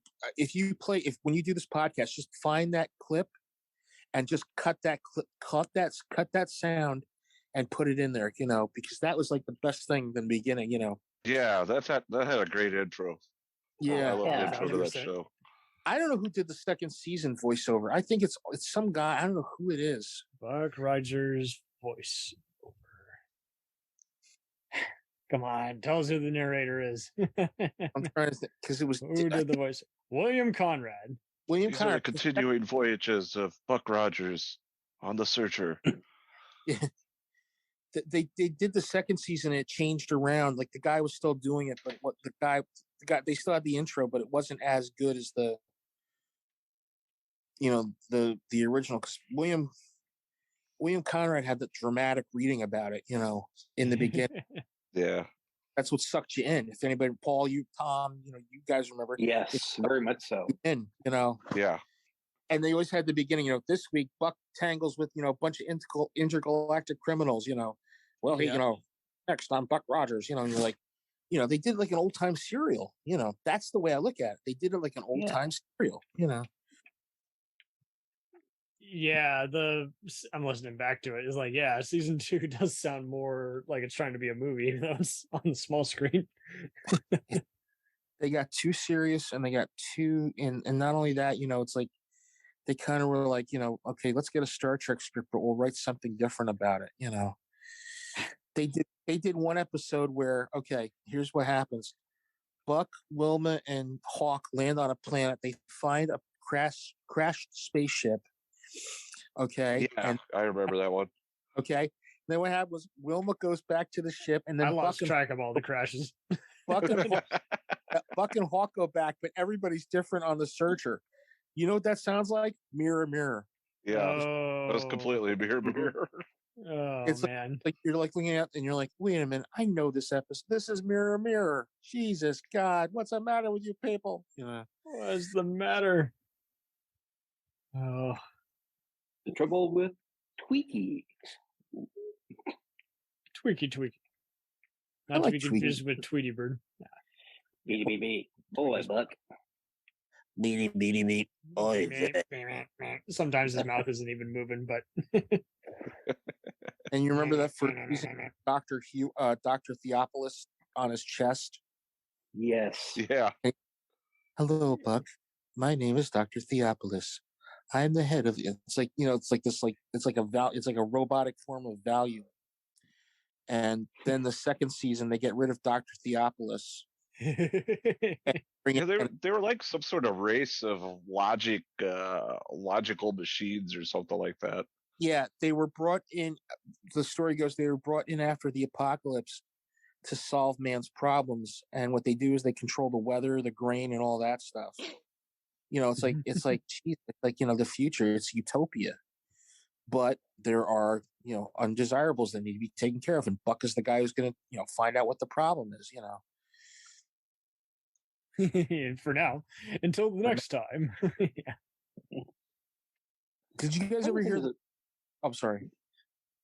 when you do this podcast, just find that clip and just cut that sound and put it in there, because that was like the best thing in the beginning, Yeah, that had a great intro. Yeah, I love the intro to that show. I don't know who did the second season voiceover. I think it's some guy. I don't know who it is. Buck Rogers voiceover. Come on, tell us who the narrator is. I'm trying to think because it was who did the voice. William Conrad. William These Conrad. Are continuing voyages of Buck Rogers on the Searcher. they did the second season and it changed around. Like the guy was still doing it, but the guy they still had the intro, but it wasn't as good as the original, because William Conrad had the dramatic reading about it, in the beginning. Yeah. That's what sucked you in. If anybody, Paul, you, Tom, you guys remember. Yes, very much so. Yeah. And they always had the beginning, this week Buck tangles with, a bunch of intergalactic criminals, Well, he, next I'm Buck Rogers, and you're like, they did like an old time serial, that's the way I look at it. They did it like an old time serial, Yeah, I'm listening back to it. It's like, yeah, season 2 does sound more like it's trying to be a movie, even though it's on the small screen. They got too serious, and they got too, and not only that, it's like they kind of were like, okay, let's get a Star Trek script, but we'll write something different about it. They did one episode where, okay, here's what happens: Buck, Wilma, and Hawk land on a planet. They find a crashed spaceship. Okay. Yeah, and I remember that one. Okay. And then what happened was Wilma goes back to the ship, and then I lost track of all the crashes. Buck and Hawk go back, but everybody's different on the searcher. You know what that sounds like? Mirror, mirror. Yeah, that was completely mirror, mirror. Oh, it's man. Like you're like looking at, and you're like, wait a minute, I know this episode. This is Mirror, Mirror. Jesus God, what's the matter with you people? What's the matter? Oh. The trouble with Tweaky. Tweaky. Not to be confused with Tweety Bird. Beady. Boy, Buck. Beady. Boy. Sometimes his mouth isn't even moving, but. And you remember that for Dr. Theopolis on his chest? Yes. Yeah. Hello, Buck. My name is Dr. Theopolis. I'm the head of it's like, it's like this, it's like a robotic form of value. And then the second season, they get rid of Dr. Theopolis. They were like some sort of race of logical machines or something like that. Yeah, they were brought in. The story goes they were brought in after the apocalypse to solve man's problems. And what they do is they control the weather, the grain, and all that stuff. It's like geez, it's like the future. It's utopia, but there are undesirables that need to be taken care of, and Buck is the guy who's going to find out what the problem is. For now, until the next time. Yeah. Did you guys ever hear that? I'm sorry.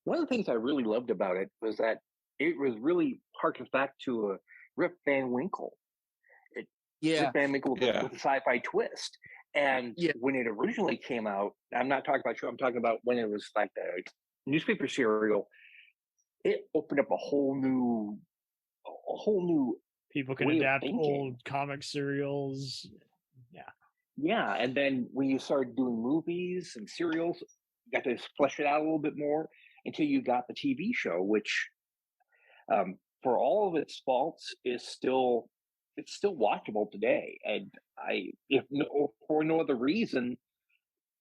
One of the things I really loved about it was that it was really harkens back to a Rip Van Winkle. Rip Van Winkle with a sci-fi twist. And when it originally came out, I'm not talking about I'm talking about when it was like the newspaper serial. It opened up a whole new people can adapt old comic serials. Yeah, and then when you started doing movies and serials, you got to flesh it out a little bit more until you got the TV show, which, for all of its faults, it's still watchable today. And for no other reason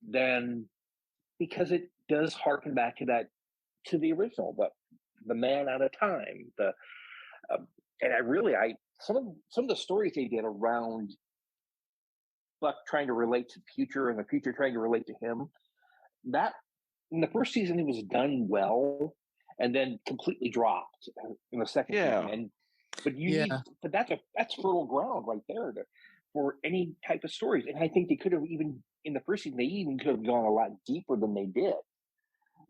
than because it does harken back to the original, the Man Out of Time, and some of the stories they did around Buck trying to relate to the future and the future trying to relate to him. That in the first season it was done well, and then completely dropped in the second season. But that's fertile ground right there for any type of stories. And I think they could have even in the first season they even could have gone a lot deeper than they did.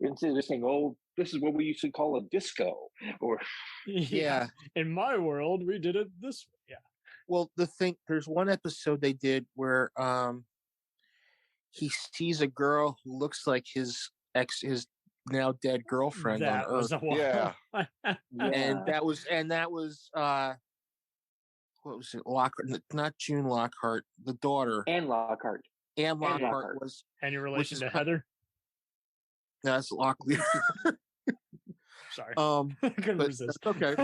Instead of just saying, "Oh, this is what we used to call a disco," or in my world we did it this way. Yeah. Well, there's one episode they did where he sees a girl who looks like his now dead girlfriend on Earth. Yeah. And that was what was it? Lockhart, not June Lockhart, the daughter. Anne Lockhart. Anne Lockhart was. Any relation to Heather? No, that's Lockley. Sorry. Couldn't resist. Okay.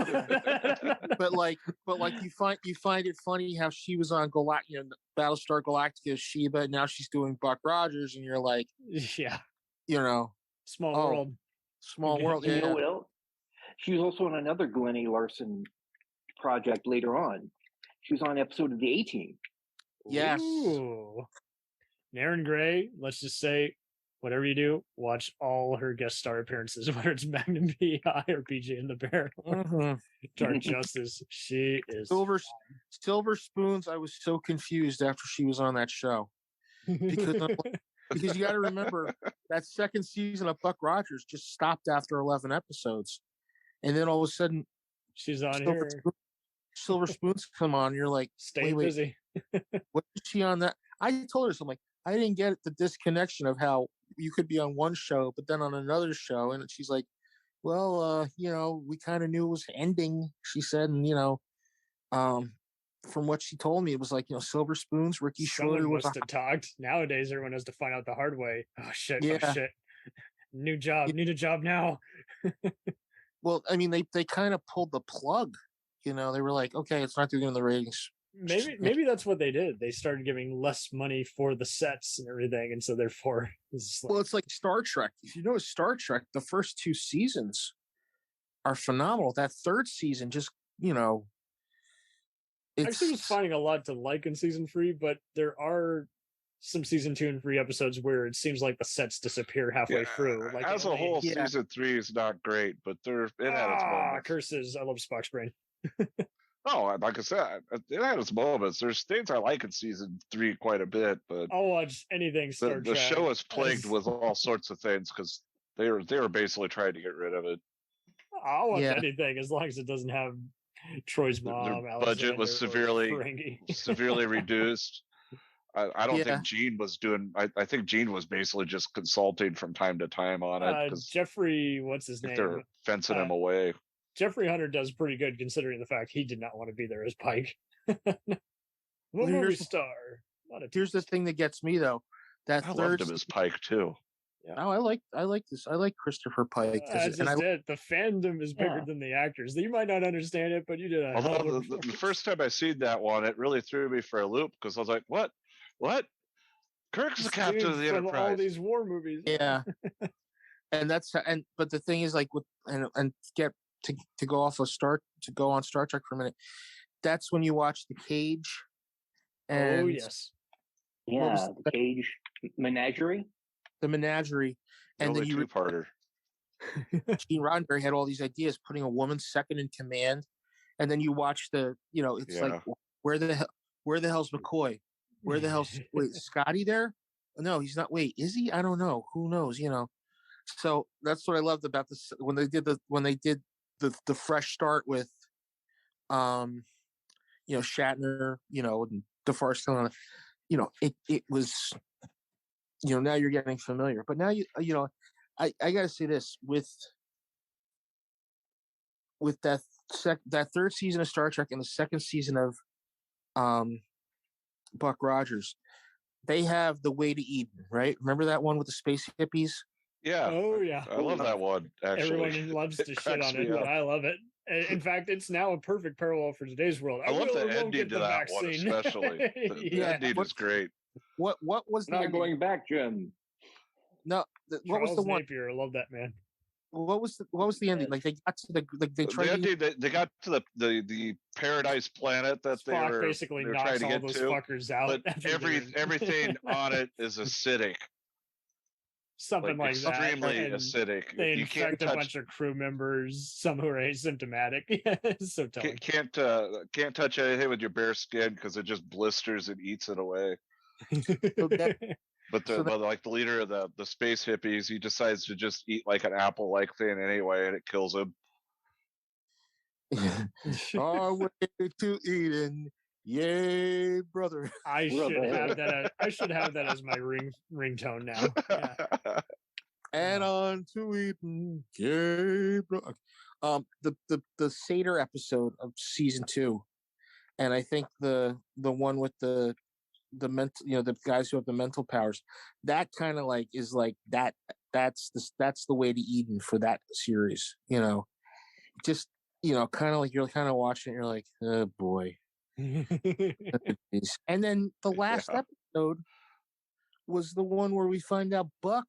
but you find it funny how she was on Battlestar Galactica as Sheba, and now she's doing Buck Rogers, and you're like, yeah, small world. Small world. You know what else? She was also on another Glen A. Larson project later on. She was on an episode of The A-Team. Yes. Ooh. Naren Gray, let's just say, whatever you do, watch all her guest star appearances, whether it's Magnum PI or PJ and the Bear or Dark Justice. She is Silver Spoons. I was so confused after she was on that show because because you got to remember that second season of Buck Rogers just stopped after 11 episodes, and then all of a sudden she's on here. Silver Spoons come on. You're like, stay busy. What is she on that? I told her, so I'm like, I didn't get the disconnection of how you could be on one show, but then on another show. And she's like, well, we kind of knew it was ending, she said. And, from what she told me, it was like, Silver Spoons, Ricky Schroeder must have talked. Nowadays, everyone has to find out the hard way. Oh, shit. Yeah. Oh, shit. New job. Need a job now. Well, I mean, they kind of pulled the plug. They were like, okay, it's not doing the ratings. Maybe that's what they did. They started giving less money for the sets and everything, and so therefore, it's like Star Trek. If you know Star Trek, the first 2 seasons are phenomenal. That third season, just I actually was finding a lot to like in season 3, but there are some season 2 and 3 episodes where it seems like the sets disappear halfway through. Like as a whole, season 3 is not great, but it had its moments. Curses! I love Spock's brain. No, like I said, it had its moments. There's things I like in season 3 quite a bit, but I'll watch anything Star Trek. The show is plagued with all sorts of things because they were basically trying to get rid of it. I'll watch anything as long as it doesn't have Troy's mom. Their budget was severely reduced. I don't think Gene was doing. I think Gene was basically just consulting from time to time on it. Jeffrey, what's his name? They're fencing him away. Jeffrey Hunter does pretty good considering the fact he did not want to be there as Pike. Movie star. Here's the thing that gets me though. That I loved him as Pike too. Yeah. Oh, I like this. I like Christopher Pike. The fandom is bigger than the actors. You might not understand it, but you did. Although the first time I seen that one, it really threw me for a loop because I was like, "What? Kirk's the captain of the Enterprise." All these war movies. Yeah. But the thing is, like, to go on Star Trek for a minute. That's when you watch The Cage. And oh yes. Yeah, The Cage Menagerie. The Menagerie, and then you two-parter. Gene Roddenberry had all these ideas, putting a woman second in command, and then you watch it's like where the hell's McCoy? Where the hell's Scotty there? No, he's not. Wait, is he? I don't know. Who knows? So that's what I loved about this when they did the fresh start with, Shatner, and DeForest. It was. Now you're getting familiar, but now I got to say this with that third season of Star Trek and the second season of Buck Rogers, they have The Way to Eden, right? Remember that one with the space hippies? Yeah. Oh yeah. I love that one. Actually, everyone loves to shit on it, but I love it. In fact, it's now a perfect parallel for today's world. I love the ending to that one, especially. The ending is great. What was the not going back, Jim? No, what was the one? Napier, I love that man. What was the ending? Like they got to they tried. They got to the paradise planet that they were basically they were knocks trying to all get those to, fuckers out. But everything on it is acidic. Something like that. Extremely acidic. They infect a bunch of crew members, some who are asymptomatic. So can't touch anything with your bare skin because it just blisters and eats it away. But like the leader of the space hippies, he decides to just eat like an apple-like thing anyway, and it kills him. Our way to Eden, yay, brother! I should have that as my ringtone now. Yeah. And on to Eden, yay, brother. The Satyr episode of season 2, and I think the one with the mental, the guys who have the mental powers, that kind of like is like that's the way to Eden for that series, just kind of like you're kind of watching it, you're like, oh boy. And then the last episode was the one where we find out Buck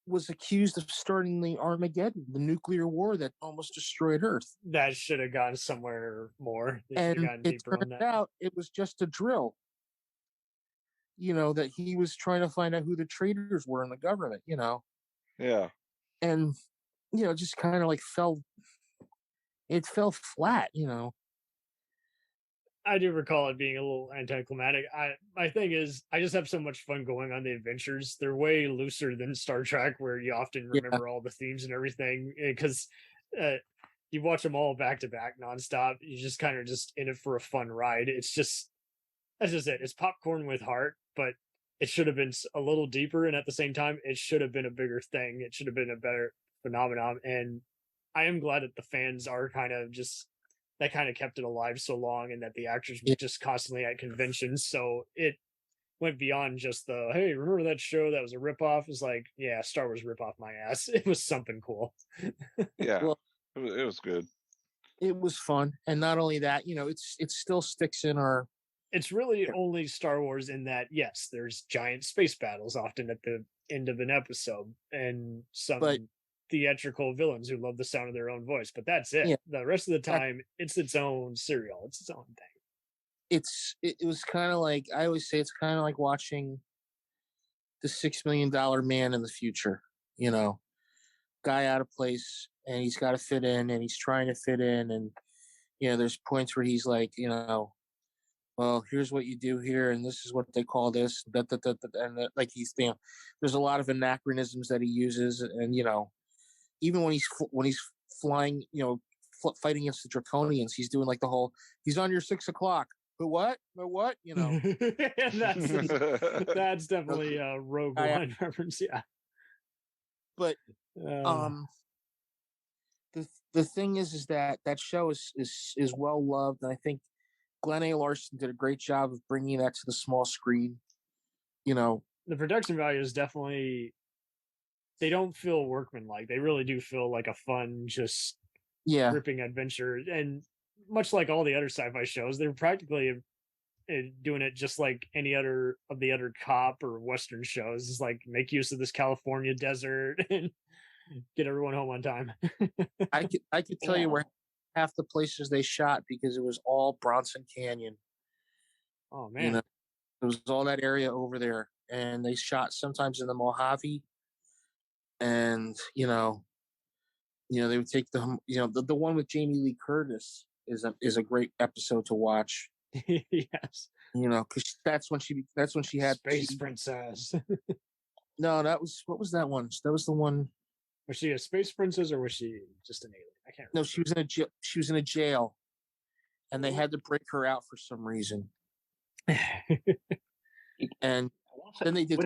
was accused of starting the Armageddon, the nuclear war that almost destroyed Earth. That should have gone somewhere more. They should have And gotten it deeper on turned that. out it was just a drill. That he was trying to find out who the traitors were in the government, Yeah. And, just kind of like fell flat, I do recall it being a little anticlimactic. My thing is, I just have so much fun going on the adventures. They're way looser than Star Trek, where you often remember all the themes and everything, because you watch them all back to back nonstop. You just kind of just in it for a fun ride. That's just it. It's popcorn with heart, but it should have been a little deeper, and at the same time, it should have been a bigger thing. It should have been a better phenomenon, and I am glad that the fans are kind of kept it alive so long, and that the actors were just constantly at conventions. So it went beyond just the, hey, remember that show that was a ripoff? It's like, yeah, Star Wars ripoff my ass. It was something cool. Yeah, well, it was good. It was fun, and not only that, it still sticks in our. It's really only Star Wars in that, yes, there's giant space battles often at the end of an episode, and some theatrical villains who love the sound of their own voice, but that's it. The rest of the time, it's its own serial. It's its own thing. It was kind of like, I always say, it's kind of like watching the $6 Million Man in the future. Guy out of place, and he's got to fit in, and he's trying to fit in, and there's points where he's like, well, here's what you do here, and this is what they call this, and like he's, there's a lot of anachronisms that he uses, and even when he's flying, fighting against the Draconians, he's doing like the whole, he's on your 6 o'clock. But what? That's definitely a Rogue One reference, yeah. But the thing is that show is well loved, and I think Glen A. Larson did a great job of bringing that to the small screen. The production value is definitely. They don't feel workmanlike. They really do feel like a fun, just gripping adventure. And much like all the other sci-fi shows, they're practically doing it just like any other of the other cop or Western shows. It's like, make use of this California desert and get everyone home on time. I could tell you where half the places they shot, because it was all Bronson Canyon. Oh man, it was all that area over there, and they shot sometimes in the Mojave. And they would take the one with Jamie Lee Curtis is a great episode to watch. Yes, because that's when she had Space Princess. No, what was that one? That was the one. Was she a space princess, or was she just an alien? I can't remember. No, she was in a jail, and they had to break her out for some reason. And then they did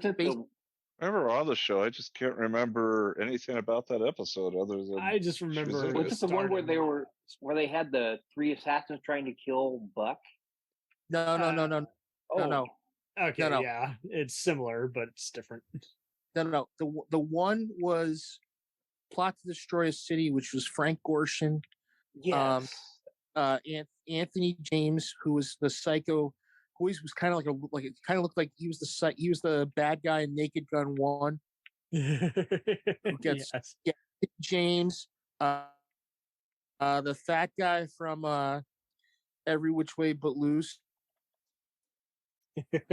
I remember on the show. I just can't remember anything about that episode other than I just remember. Was it the one where they had the 3 assassins trying to kill Buck? No. Okay, no. Yeah, it's similar, but it's different. No. The one was Plot to Destroy a City, which was Frank Gorshin. Yes. Anthony James, who was the psycho. Who was kind of like it kind of looked like he was the bad guy in Naked Gun 1. James, the fat guy from Every Which Way But Loose. There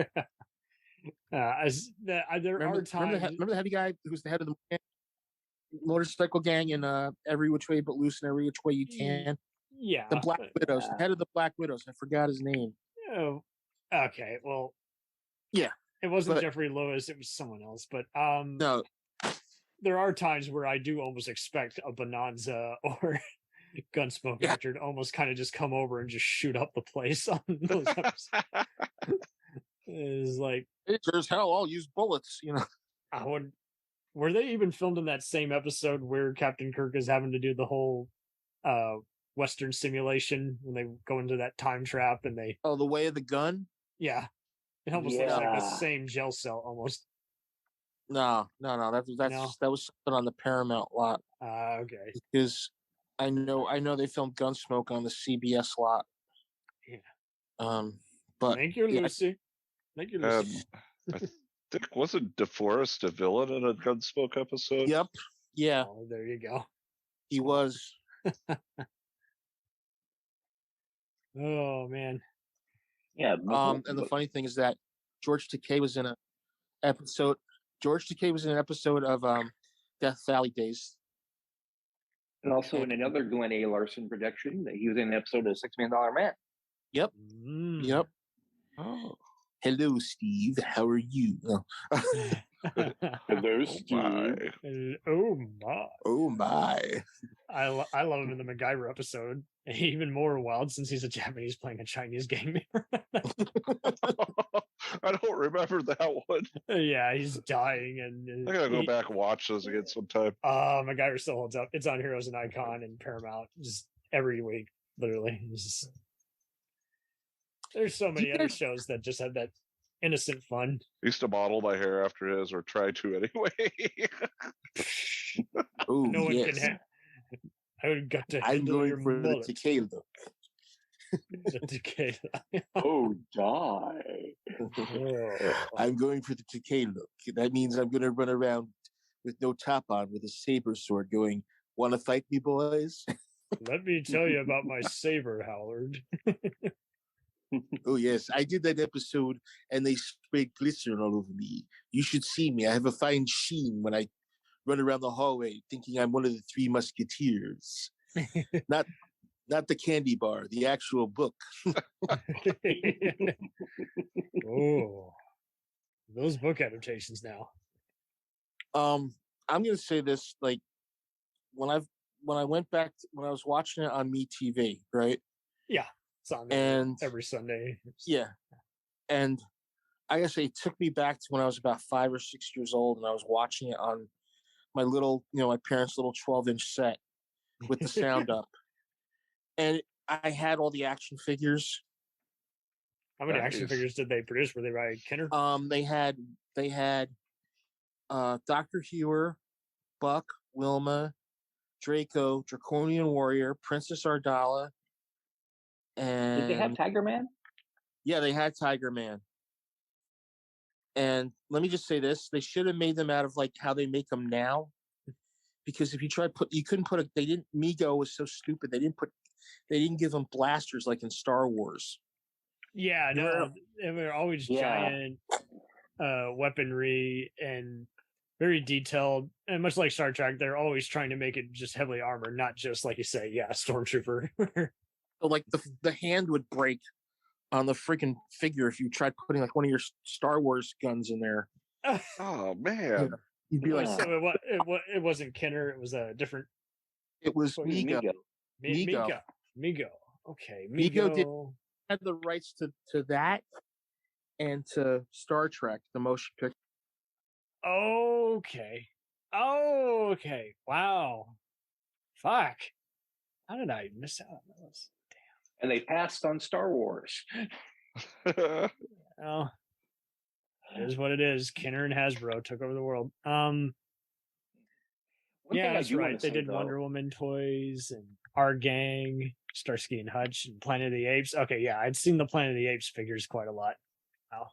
are times. Remember the heavy guy who was the head of the motorcycle gang in Every Which Way But Loose and Every Which Way You Can. Yeah, the Black Widows, the head of the Black Widows. I forgot his name. Oh, okay. Well, yeah, it wasn't Jeffrey Lewis. It was someone else. But no, there are times where I do almost expect a Bonanza or Gunsmoke actor to almost kind of just come over and just shoot up the place on those episodes. It's like, there's hell. I'll use bullets. I would. Were they even filmed in that same episode where Captain Kirk is having to do the whole Western simulation when they go into that time trap and they? Oh, the Way of the Gun. Yeah, it almost looks like the same jail cell almost. No. That was something on the Paramount lot. Okay. Because I know they filmed Gunsmoke on the CBS lot. Yeah. But thank you, Lucy. Thank you, Lucy. think wasn't DeForest a villain in a Gunsmoke episode? Yep. Yeah. Oh, there you go. He was. Oh man. Yeah. And the funny thing is that George Takei was in an episode. George Takei was in an episode of Death Valley Days. And also in another Glen A. Larson production, he was in an episode of $6 Million Man. Yep. Yep. Oh. Hello, Steve. How are you? Oh. Hello, Steve. Oh my. Oh my. I love him in the MacGyver episode. Even more wild since he's a Japanese playing a Chinese gang member. I don't remember that one. Yeah, he's dying, and I gotta go back and watch those again sometime. MacGyver still holds up. It's on Heroes and Icon and Paramount just every week, literally. There's so many other shows that just have that innocent fun. I used to model my hair after his, or try to anyway. Oh, no one yes. can have. I got to. I'm going for mullet. the Takei look. The Takei. Oh, die. I'm going for the Takei look. That means I'm going to run around with no top on with a saber sword going, want to fight me, boys? Let me tell you about my saber, Howard. Oh, yes. I did that episode, and they sprayed glycerin all over me. You should see me. I have a fine sheen when I run around the hallway thinking I'm one of the Three Musketeers. Not the candy bar, the actual book. Oh, those book adaptations now. I'm gonna say this, like when I went back when I was watching it on MeTV, right? Yeah, it's on every Sunday. Yeah, and I gotta say, it took me back to when I was about 5 or 6 years old, and I was watching it on my little, my parents' little 12-inch set with the sound up, and I had all the action figures. How many action figures did they produce? Were they by Kenner? They had Dr. Hewer, Buck, Wilma, Draco, Draconian Warrior, Princess Ardala, and did they have Tiger Man? Yeah, they had Tiger Man. And let me just say this: they should have made them out of like how they make them now, because if you try you couldn't put they didn't. Mego was so stupid. They didn't give them blasters like in Star Wars. Yeah, no, they were always giant weaponry and very detailed, and much like Star Trek, they're always trying to make it just heavily armored, not just like you say, stormtrooper. So like the hand would break on the freaking figure if you tried putting like one of your Star Wars guns in there. Oh man, you'd be like, so it wasn't Kenner, it was a different. It was Mego. Mego. Okay, Mego had the rights to that and to Star Trek, the motion picture. Okay. Wow. Fuck. How did I miss out on those? And they passed on Star Wars. Oh, it is what it is. Kenner and Hasbro took over the world. Yeah, that's right. They did Wonder Woman toys and Our Gang, Starsky and Hutch, and Planet of the Apes. Okay, yeah, I'd seen the Planet of the Apes figures quite a lot. Wow.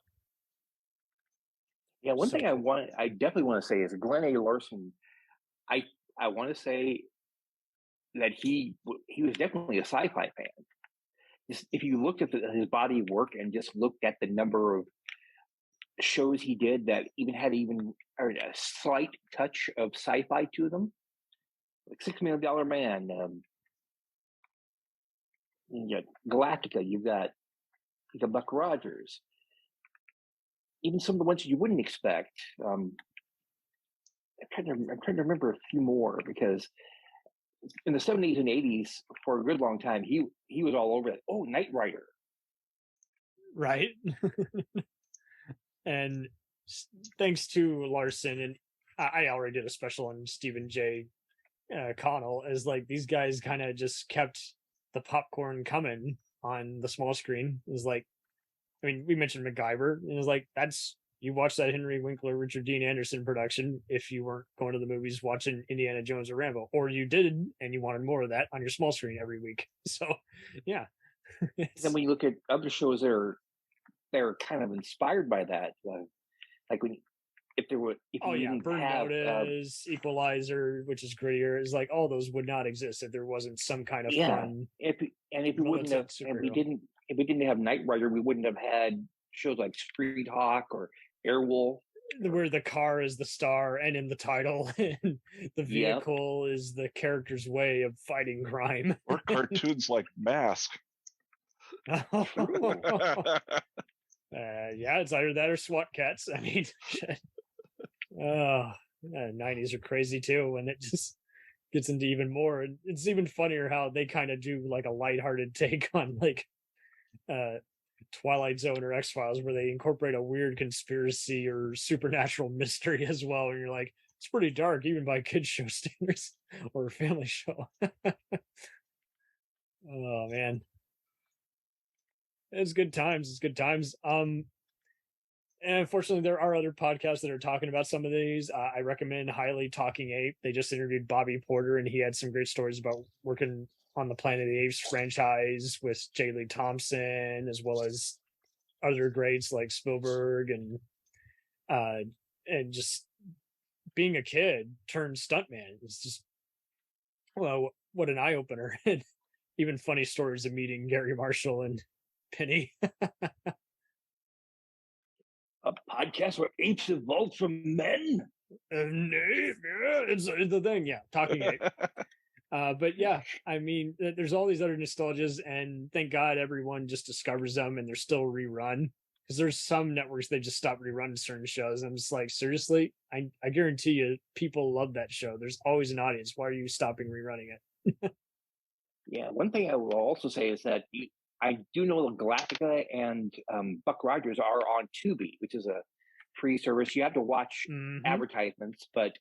Yeah, one thing I definitely want to say is Glen A. Larson. I want to say that he was definitely a sci-fi fan. If you looked at his body of work and just looked at the number of shows he did that had a slight touch of sci-fi to them, like $6 Million Man, you got Galactica, you got Buck Rogers, even some of the ones you wouldn't expect. I'm trying to remember a few more, because in the 70s and 80s, for a good long time, he was all over it. Oh, Knight Rider. Right. And thanks to Larson, and I already did a special on Stephen J. Connell, as like these guys kind of just kept the popcorn coming on the small screen. It was like, I mean, we mentioned MacGyver, and it was like, you watch that Henry Winkler, Richard Dean Anderson production if you weren't going to the movies watching Indiana Jones or Rambo, or you did and you wanted more of that on your small screen every week. So, yeah. Then when you look at other shows that are kind of inspired by that, like when Burn Notice, Equalizer, which is grittier, is like all those would not exist if there wasn't some kind of fun. If we didn't have Knight Rider, we wouldn't have had shows like Street Hawk or Airwolf, where the car is the star and in the title, and the vehicle is the character's way of fighting crime. Or cartoons like Mask. Yeah, it's either that or SWAT Cats. I mean, 90s are crazy too, and it just gets into even more. It's even funnier how they kind of do like a lighthearted take on like Twilight Zone or X-Files, where they incorporate a weird conspiracy or supernatural mystery as well, and you're like, it's pretty dark even by kids show standards or a family show. Oh man, it's good times. And unfortunately, there are other podcasts that are talking about some of these. I recommend highly Talking Ape. They just interviewed Bobby Porter, and he had some great stories about working on the Planet of the Apes franchise with J. Lee Thompson, as well as other greats like Spielberg, and just being a kid turned stuntman. It's just, well, what an eye opener! And even funny stories of meeting Gary Marshall and Penny. A podcast where apes evolved from men. It's the thing, yeah. Talking Ape. But yeah, I mean, there's all these other nostalgias, and thank God everyone just discovers them, and they're still rerun. Because there's some networks they just stop rerunning certain shows. I'm just like, seriously, I guarantee you, people love that show. There's always an audience. Why are you stopping rerunning it? Yeah, one thing I will also say is that I do know that Galactica and Buck Rogers are on Tubi, which is a free service. You have to watch advertisements, but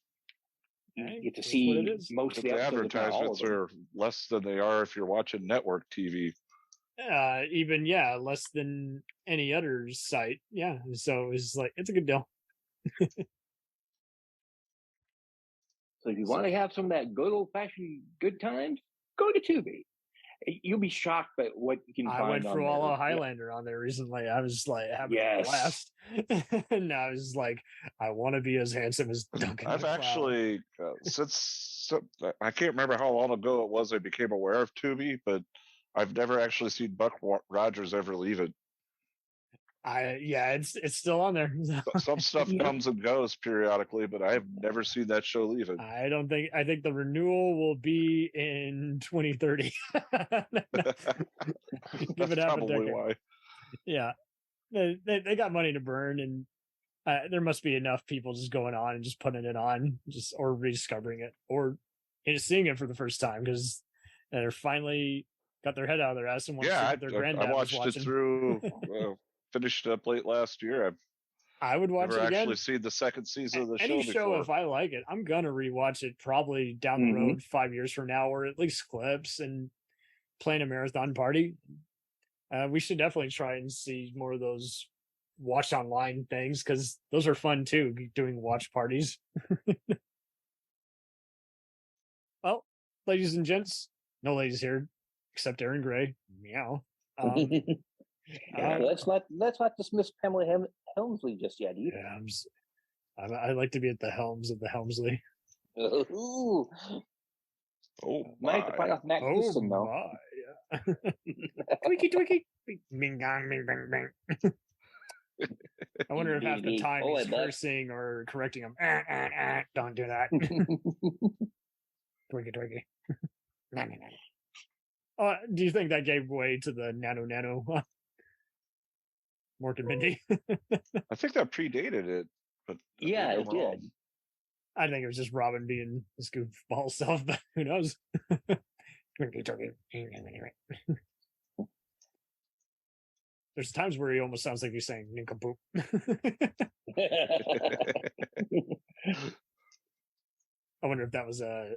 you get to see most of the advertisements are less than they are if you're watching network TV. Even less than any other site. Yeah, so it's like, it's a good deal. So if you want to have some of that good old-fashioned good times, go to Tubi. You'll be shocked by what you can find. I went through all of Highlander on there recently. I was like having a blast. And I was like, I want to be as handsome as Duncan. I've actually, I can't remember how long ago it was I became aware of Tubi, but I've never actually seen Buck Rogers ever leave it. It's still on there. Some stuff comes and goes periodically, but I've never seen that show leave it. I think the renewal will be in 2030. Give it half a decade. Why. Yeah, they got money to burn, and there must be enough people just going on and just putting it on, or rediscovering it, or just seeing it for the first time because they're finally got their head out of their ass and want to see what their granddad was watching. I watched it through. Finished up late last year. I would watch it again. Actually seen the second season of the show. Any show, if I like it, I'm gonna rewatch it probably down the road 5 years from now, or at least clips, and playing a marathon party. We should definitely try and see more of those watch online things, because those are fun too, doing watch parties. Well, ladies and gents, no ladies here except Aaron Gray. Meow. Let's not dismiss Pamela Helmsley just yet either. Yeah, I like to be at the helms of the Helmsley. Ooh. Oh, might have to fight off Matt Houston though. Yeah. Twiki. Ming gong, ming bang bang. I wonder if half the time he's cursing or correcting him. Don't do that. Twiki. Do you think that gave way to the nano? Mork and Mindy? I think that predated it. But yeah, it did. I think it was just Robin being his goofball self, but who knows? There's times where he almost sounds like he's saying nincompoop. I wonder if that was a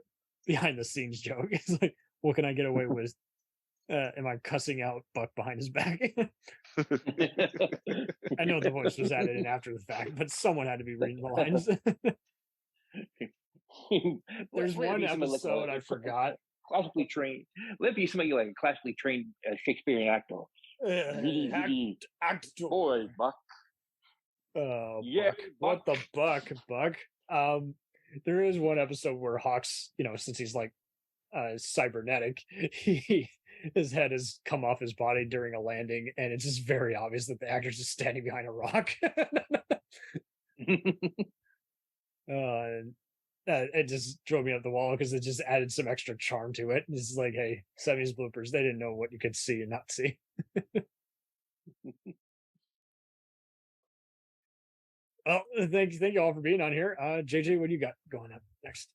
behind the scenes joke. It's like, what can I get away with? Am I cussing out Buck behind his back? I know the voice was added in after the fact, but someone had to be reading the lines. There's one episode I forgot. Classically trained. Let be somebody like a classically trained Shakespearean actor. Actor. Boy, Buck. Oh, Yeah, Buck. What the Buck? There is one episode where Hawk's, since he's like cybernetic, his head has come off his body during a landing, and it's just very obvious that the actor's just standing behind a rock. It just drove me up the wall because it just added some extra charm to it. It's like, hey, 70s bloopers, they didn't know what you could see and not see. Oh, thank you all for being on here. JJ, what do you got going up next?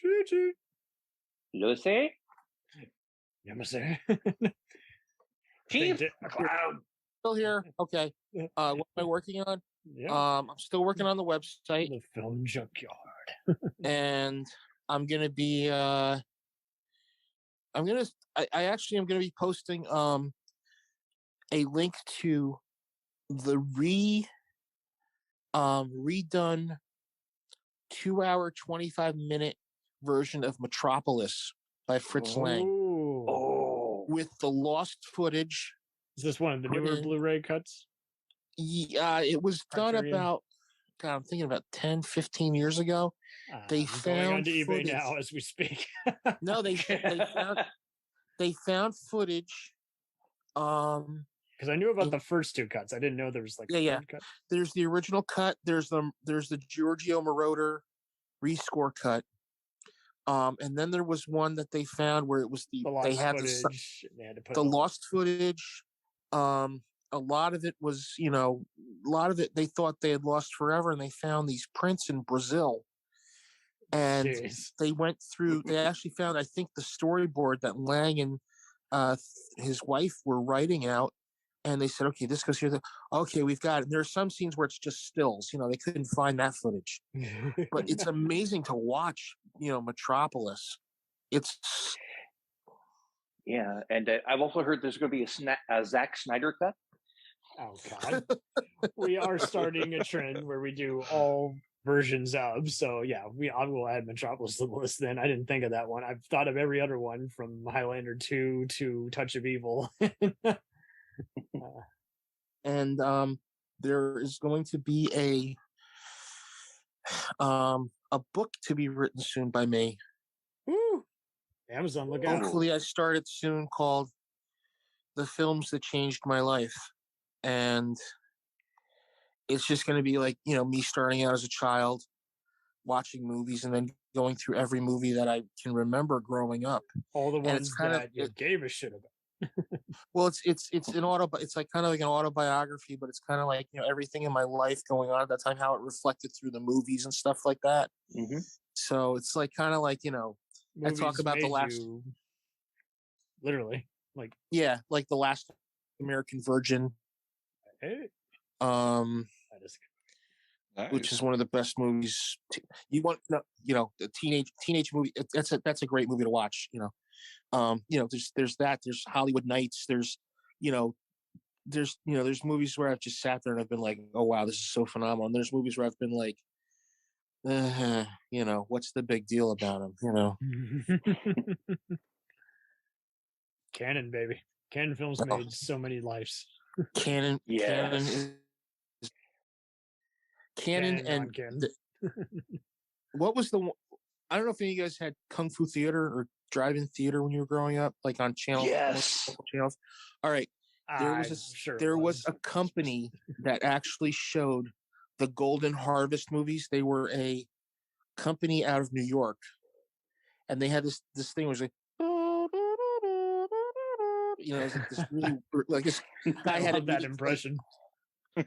JJ. Lucy? Yamase. Chief Cloud. Still here. Okay. What am I working on? Yeah. I'm still working on the website. The film junkyard. And I'm gonna be I actually am gonna be posting a link to the redone 2-hour 25-minute version of Metropolis by Fritz Lang. With the lost footage. Is this one of the newer Blu-ray cuts? Yeah, it was done about, I'm thinking about 10, 15 years ago. They found going on to eBay footage. now as we speak. No, they found footage. Because I knew about the first two cuts. I didn't know there was like a third cut. There's the original cut. There's the Giorgio Moroder rescore cut. And then there was one that they found where it was the lost footage. A lot of it was, they thought they had lost forever, and they found these prints in Brazil. And they went through, they actually found, I think, the storyboard that Lang and his wife were writing out. And they said, okay, this goes here. Okay, we've got it. And there are some scenes where it's just stills. They couldn't find that footage. But it's amazing to watch, Metropolis. Yeah, and I've also heard there's going to be a Zack Snyder cut. Oh, God. We are starting a trend where we do all versions of. So, yeah, I will add Metropolis to the list then. I didn't think of that one. I've thought of every other one from Highlander 2 to Touch of Evil. And there is going to be a book to be written soon by me. Woo! Amazon, look out. Hopefully I start it soon, called The Films That Changed My Life. And it's just going to be like, me starting out as a child, watching movies, and then going through every movie that I can remember growing up. All the ones that you gave a shit about. Well, it's it's like kind of like an autobiography, but it's kind of like everything in my life going on at that time, how it reflected through the movies and stuff like that. Mm-hmm. So it's like kind of like I talk about the last, literally, like like the Last American Virgin, that is nice. Which is one of the best movies. The teenage movie. That's a great movie to watch. There's that. There's Hollywood Nights. There's movies where I've just sat there and I've been like, oh wow, this is so phenomenal. And there's movies where I've been like, what's the big deal about them? Canon, baby. Canon Films made so many lives. Canon, yes. Canon and what was the one? I don't know if any of you guys had Kung Fu Theater or drive-in theater when you were growing up, like on channels. Yes. Channels. All right. There was a company that actually showed the Golden Harvest movies. They were a company out of New York, and they had this thing was like, this really like this guy had that impression,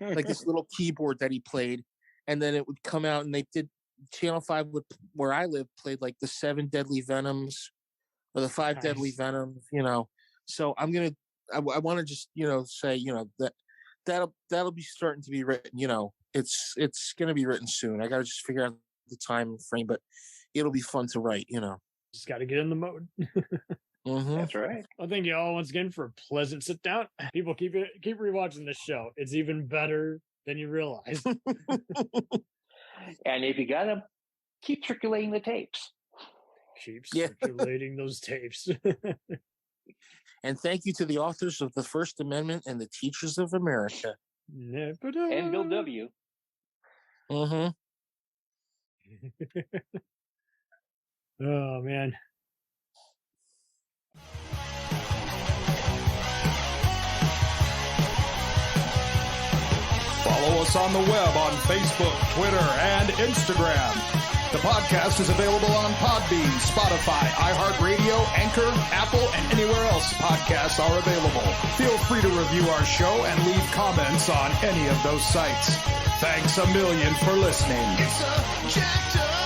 like this little keyboard that he played, and then it would come out, and they did. Channel 5 where I live played like the 7 Deadly Venoms or the 5 Deadly Venoms, So I want to just say that'll be starting to be written. It's going to be written soon. I got to just figure out the time frame, but it'll be fun to write. Just got to get in the mode. Mm-hmm. That's right. Well, thank you all once again for a pleasant sit down. People keep rewatching this show. It's even better than you realize. And if you got them, keep circulating the tapes. Keep circulating those tapes. And thank you to the authors of the First Amendment and the teachers of America. And Bill W. Mm-hmm. Oh, man. Follow us on the web on Facebook, Twitter, and Instagram. The podcast is available on Podbean, Spotify, iHeartRadio, Anchor, Apple, and anywhere else podcasts are available. Feel free to review our show and leave comments on any of those sites. Thanks a million for listening. It's a jacked up